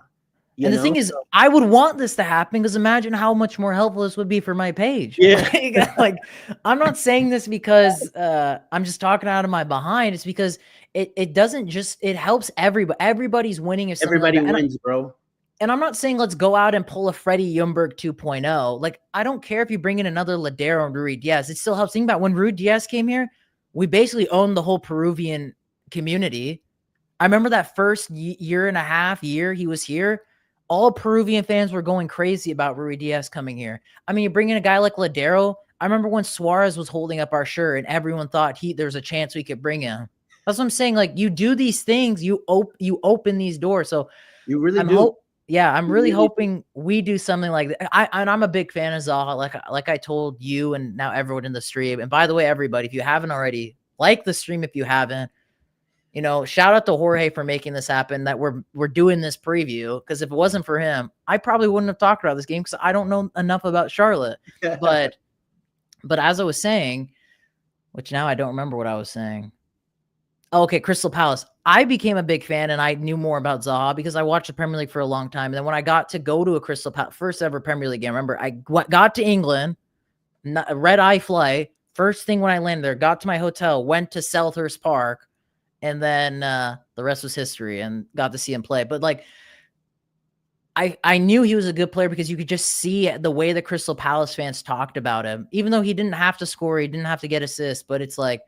You And the know? thing is, I would want this to happen because imagine how much more helpful this would be for my page. Yeah. Like, I'm not saying this because I'm just talking out of my behind. It's because it doesn't just, it helps everybody. Everybody's winning if something Everybody like that. wins, bro. And I'm not saying let's go out and pull a Freddie Ljungberg 2.0. Like, I don't care if you bring in another Ladero and Rui Diaz. It still helps. Think about when Rui Diaz came here, we basically owned the whole Peruvian community. I remember that first year and a half he was here. All Peruvian fans were going crazy about Rui Diaz coming here. I mean, you bring in a guy like Ladero. I remember when Suarez was holding up our shirt and everyone thought there's a chance we could bring him. That's what I'm saying. Like, you do these things, you open these doors. So You really do. I'm really hoping we do something like that. I'm a big fan of Zaha, like I told you and now everyone in the stream. And by the way, everybody, if you haven't already, like the stream if you haven't. Shout out to Jorge for making this happen, that we're doing this preview, because if it wasn't for him, I probably wouldn't have talked about this game because I don't know enough about Charlotte. But as I was saying, which now I don't remember what I was saying. Oh, okay, Crystal Palace. I became a big fan and I knew more about Zaha because I watched the Premier League for a long time. And then when I got to go to a Crystal Palace, first ever Premier League game, remember, I got to England, red eye flight. First thing when I landed there, got to my hotel, went to Selhurst Park, and then the rest was history and got to see him play. But like, I knew he was a good player because you could just see the way the Crystal Palace fans talked about him, even though he didn't have to score, he didn't have to get assists, but it's like,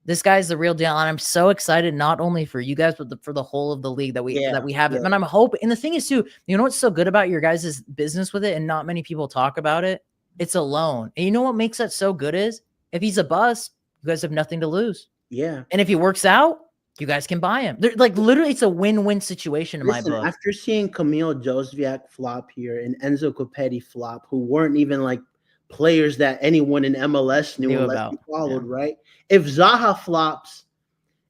this guy's the real deal. And I'm so excited, not only for you guys, but for the whole of the league that we have it. And I'm hoping, and the thing is too, you know what's so good about your guys' business with it, and not many people talk about it? It's a loan. And you know what makes that so good is, if he's a bust, you guys have nothing to lose. Yeah. And if he works out, you guys can buy him. Like, literally, it's a win-win situation in my book. After seeing Camille Josviak flop here and Enzo Copetti flop, who weren't even like players that anyone in MLS knew unless about. You followed, right? If Zaha flops,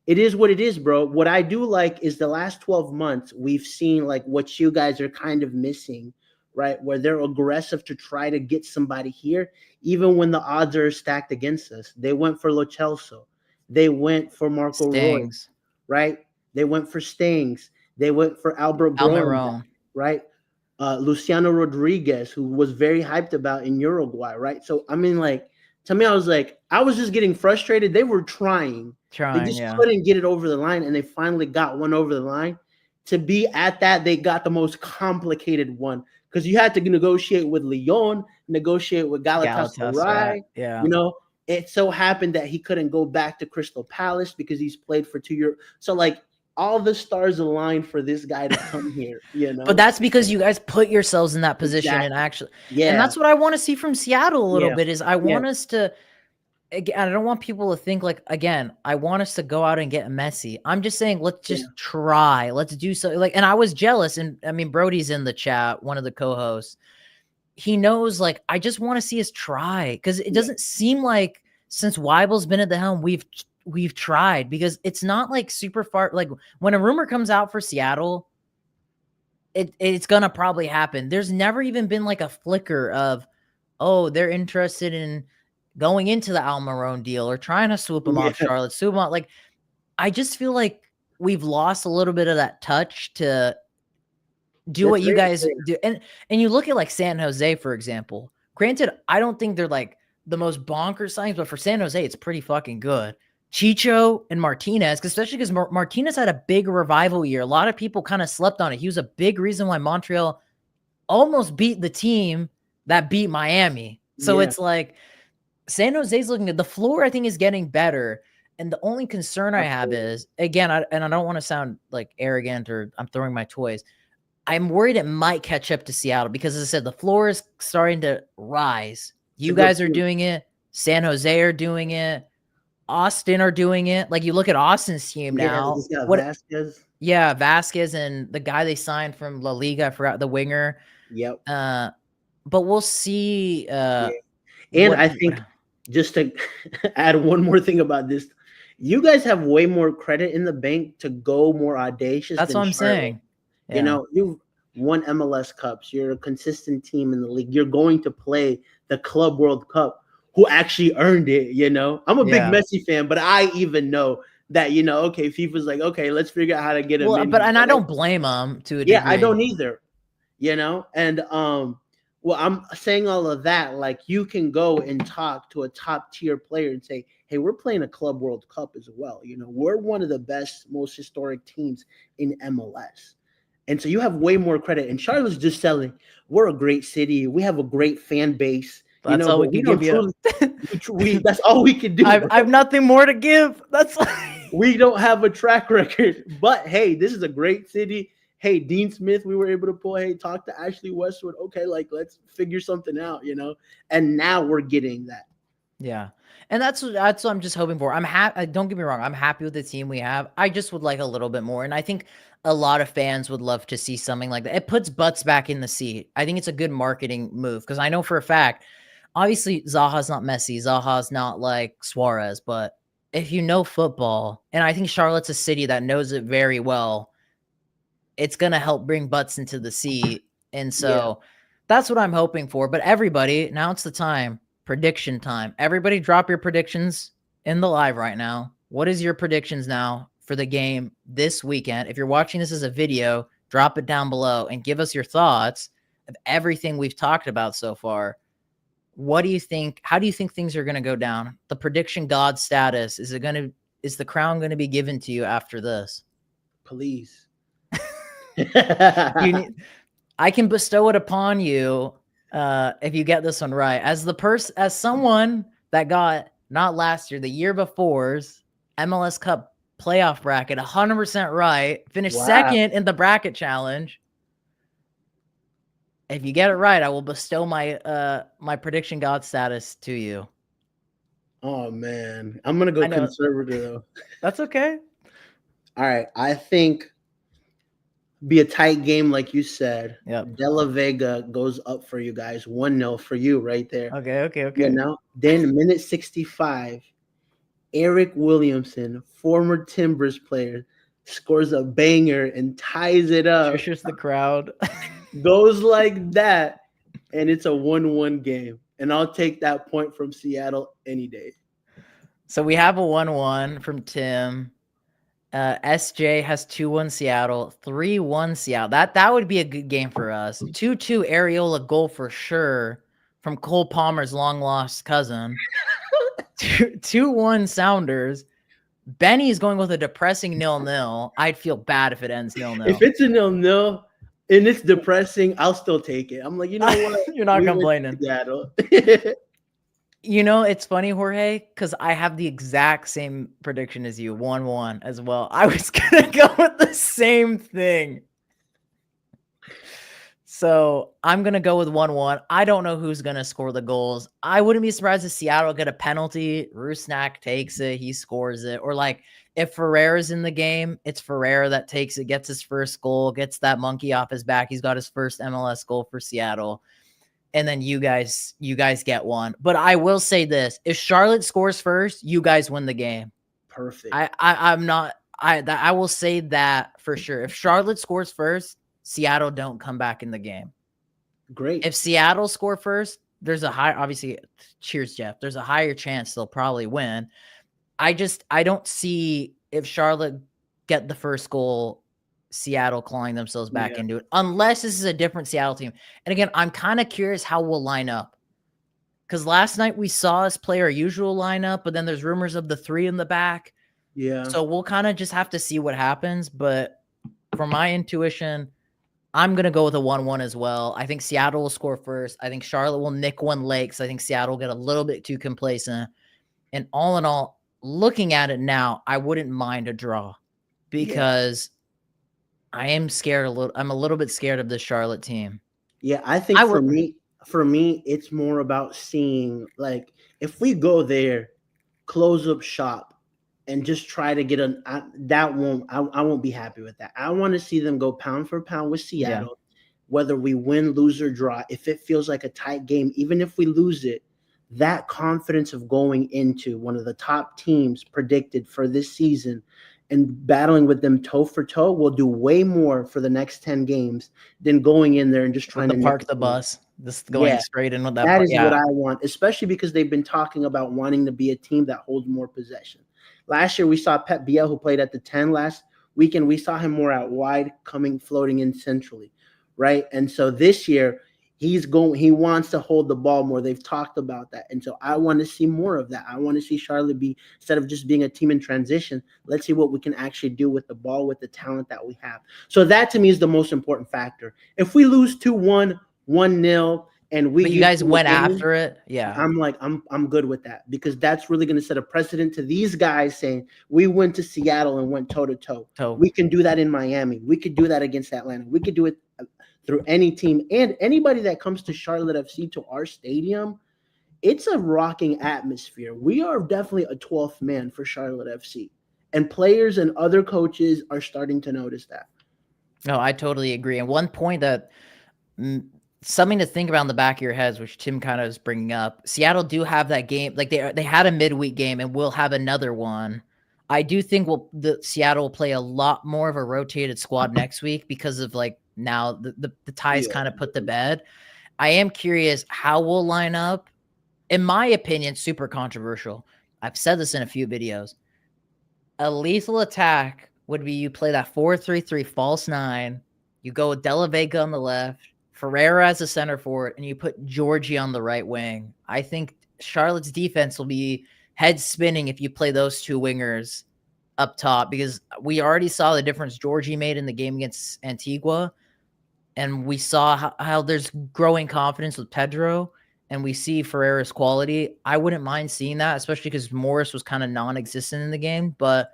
it is what it is, bro. What I do like is the last 12 months, we've seen like what you guys are kind of missing, right? Where they're aggressive to try to get somebody here, even when the odds are stacked against us. They went for Lo Celso. They went for Marco Reus, right? They went for Stings. They went for Albert Grön, right? Luciano Rodriguez, who was very hyped about in Uruguay, right? So, I mean, like, to me, I was just getting frustrated. They were trying. They just couldn't get it over the line, and they finally got one over the line. To be at that, they got the most complicated one because you had to negotiate with Lyon, negotiate with Galatasaray. Yeah. You know, it so happened that he couldn't go back to Crystal Palace because he's played for 2 years. So, like, all the stars aligned for this guy to come here, you know. But that's because you guys put yourselves in that position and actually, and that's what I want to see from Seattle a little bit. Is I want us to, again, I don't want people to think like, again, I want us to go out and get messy. I'm just saying, let's just try. Let's do something. Like, and I was jealous, and I mean, Brody's in the chat, one of the co-hosts. He knows, like, I just want to see us try, because it doesn't seem like since Weibel's been at the helm, we've tried, because it's not like super far. Like, when a rumor comes out for Seattle, it's gonna probably happen. There's never even been like a flicker of, oh, they're interested in going into the Almiron deal or trying to swoop them off Charlotte, swoop them off. Like, I just feel like we've lost a little bit of that touch to do what you guys do. And you look at like San Jose, for example. Granted, I don't think they're like the most bonkers signings, but for San Jose, it's pretty fucking good. Chicho and Martinez, especially because Martinez had a big revival year. A lot of people kind of slept on it. He was a big reason why Montreal almost beat the team that beat Miami. So Yeah. it's like San Jose's looking at the floor, I think, is getting better. And the only concern I have is, again, and I don't want to sound like arrogant or I'm throwing my toys. I'm worried it might catch up to Seattle because, as I said, the floor is starting to rise. You guys are doing it. San Jose are doing it. Austin are doing it. Like, you look at Austin's team now. This guy What? Vasquez. Yeah, Vasquez and the guy they signed from La Liga, I forgot the winger. Yep. But we'll see. Yeah. And I think just to add one more thing about this, you guys have way more credit in the bank to go more audacious. That's what I'm saying. Yeah. You know, you've won MLS Cups. You're a consistent team in the league. You're going to play the Club World Cup, who actually earned it. You know, I'm a big Messi fan, but I even know that, you know, okay, FIFA's like, okay, let's figure out how to get him in. But I don't blame him to a degree. Yeah, I don't either. You know, and well, I'm saying all of that, like, you can go and talk to a top tier player and say, hey, we're playing a Club World Cup as well. You know, we're one of the best, most historic teams in MLS. And so you have way more credit. And Charlotte's just selling, we're a great city. We have a great fan base. That's all we can give you. That's all we can do. I have nothing more to give. That's we don't have a track record. But hey, this is a great city. Hey, Dean Smith, we were able to pull, hey, talk to Ashley Westwood. Okay, like, let's figure something out, you know? And now we're getting that. Yeah. And that's what I'm just hoping for. I'm happy. Don't get me wrong. I'm happy with the team we have. I just would like a little bit more. And I think a lot of fans would love to see something like that. It puts butts back in the seat. I think it's a good marketing move because I know for a fact, obviously, Zaha's not Messi. Zaha's not like Suarez. But if you know football, and I think Charlotte's a city that knows it very well, it's going to help bring butts into the seat. And so that's what I'm hoping for. But everybody, now it's the time. Prediction time. Everybody drop your predictions in the live right now. What is your predictions now for the game this weekend? If you're watching this as a video, drop it down below and give us your thoughts of everything we've talked about so far. What do you think? How do you think things are going to go down? The prediction god status, is the crown going to be given to you after this? Please. I can bestow it upon you if you get this one right. As someone that got, not last year, the year before's MLS Cup playoff bracket 100% right, finished second in the bracket challenge. If you get it right, I will bestow my my prediction god status to you. Oh man, I'm gonna go conservative though. That's okay. All right, I think be a tight game, like you said. Yep. De La Vega goes up for you guys, 1-0 for you right there. Okay. You know, then minute 65, Eric Williamson, former Timbers player, scores a banger and ties it up. Trisha's the crowd. Goes like that, and it's a 1-1 game. And I'll take that point from Seattle any day. So we have a 1-1 from Tim. SJ has 2-1 Seattle, 3-1 Seattle. That would be a good game for us. 2-2 Areola goal for sure from Cole Palmer's long lost cousin. 2-1 Sounders. Benny's going with a depressing 0-0. I'd feel bad if it ends 0-0. If it's a 0-0 and it's depressing, I'll still take it. I'm like, you know what? You're not complaining. Seattle. You know, it's funny, Jorge, because I have the exact same prediction as you, 1-1 as well. I was going to go with the same thing. So I'm going to go with 1-1. I don't know who's going to score the goals. I wouldn't be surprised if Seattle get a penalty. Rusnak takes it. He scores it. Or like if Ferreira's in the game, it's Ferreira that takes it, gets his first goal, gets that monkey off his back. He's got his first MLS goal for Seattle. And then you guys get one. But I will say this: if Charlotte scores first, you guys win the game. Perfect. I will say that for sure. If Charlotte scores first, Seattle don't come back in the game. Great. If Seattle score first, there's a high, obviously, cheers, Jeff. There's a higher chance they'll probably win. I don't see if Charlotte get the first goal, Seattle clawing themselves back into it, unless this is a different Seattle team. And again, I'm kind of curious how we'll line up. because last night we saw us play our usual lineup, but then there's rumors of the 3 in the back. Yeah. So we'll kind of just have to see what happens. But for my intuition, I'm going to go with a 1-1 as well. I think Seattle will score first. I think Charlotte will nick one late because I think Seattle will get a little bit too complacent. And all in all, looking at it now, I wouldn't mind a draw because I am scared a little. I'm a little bit scared of this Charlotte team. Yeah, I think for me, it's more about seeing, like, if we go there, close up shop, and just try to get I won't be happy with that. I want to see them go pound for pound with Seattle, whether we win, lose, or draw. If it feels like a tight game, even if we lose it, that confidence of going into one of the top teams predicted for this season and battling with them toe for toe will do way more for the next 10 games than going in there and just trying to park the bus. This going straight in with that. That is what I want, especially because they've been talking about wanting to be a team that holds more possession. Last year, we saw Pep Biel, who played at the 10 last weekend. We saw him more out wide, floating in centrally, right? And so this year, he wants to hold the ball more. They've talked about that. And so I want to see more of that. I want to see Charlotte be, instead of just being a team in transition, let's see what we can actually do with the ball, with the talent that we have. So that, to me, is the most important factor. If we lose 2-1, 1-0, and you guys went after it, I'm good with that, because that's really going to set a precedent to these guys saying we went to Seattle and went toe to toe. We can do that in Miami. We could do that against Atlanta. We could do it through any team, and anybody that comes to Charlotte FC, to our stadium. It's a rocking atmosphere. We are definitely a 12th man for Charlotte FC, and players and other coaches are starting to notice that. No, I totally agree. And one point that something to think about in the back of your heads, which Tim kind of is bringing up, Seattle do have that game. Like they had a midweek game, and we'll have another one. I do think Seattle will play a lot more of a rotated squad next week because of, like, now the ties kind of put to bed. I am curious how we'll line up. In my opinion, super controversial. I've said this in a few videos. A lethal attack would be you play that 4-3-3 false 9. You go with Della Vega on the left, Ferreira as a center forward, and you put Georgie on the right wing. I think Charlotte's defense will be head spinning if you play those two wingers up top, because we already saw the difference Georgie made in the game against Antigua, and we saw how there's growing confidence with Pedro, and we see Ferreira's quality. I wouldn't mind seeing that, especially because Morris was kind of non-existent in the game, but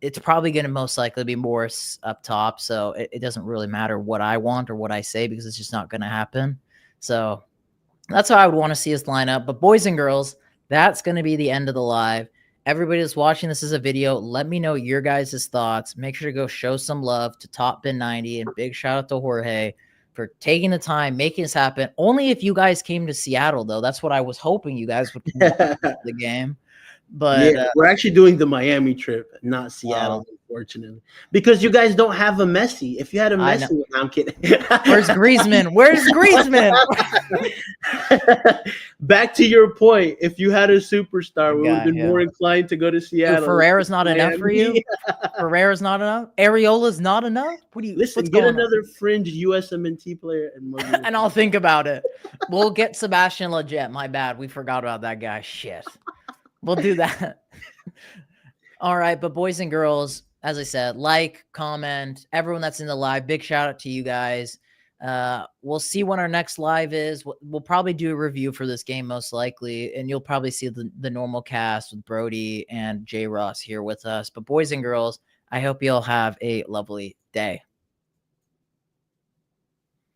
it's probably going to most likely be Morris up top, so it doesn't really matter what I want or what I say, because it's just not going to happen. So that's how I would want to see us line up. But boys and girls, that's going to be the end of the live. Everybody that's watching this as a video, let me know your guys' thoughts. Make sure to go show some love to TopBin90, and big shout out to Jorge for taking the time, making this happen. Only if you guys came to Seattle, though. That's what I was hoping you guys would watch the game. But we're actually doing the Miami trip, not Seattle, unfortunately, because you guys don't have a Messi. If you had a Messi, I'm kidding. Where's Griezmann? Where's Griezmann? Back to your point, if you had a superstar, we would have been more inclined to go to Seattle. Dude, Ferreira's not enough for you? Ferreira's not enough? Areola's not enough? What do you listen? Get another fringe USMNT player, and I'll think about it. We'll get Sebastian Lletget. My bad, we forgot about that guy. Shit. We'll do that. All right, but boys and girls, as I said, like, comment, everyone that's in the live, big shout out to you guys. We'll see when our next live is. We'll probably do a review for this game most likely, and you'll probably see the normal cast with Brody and J. Ross here with us. But boys and girls, I hope you all have a lovely day.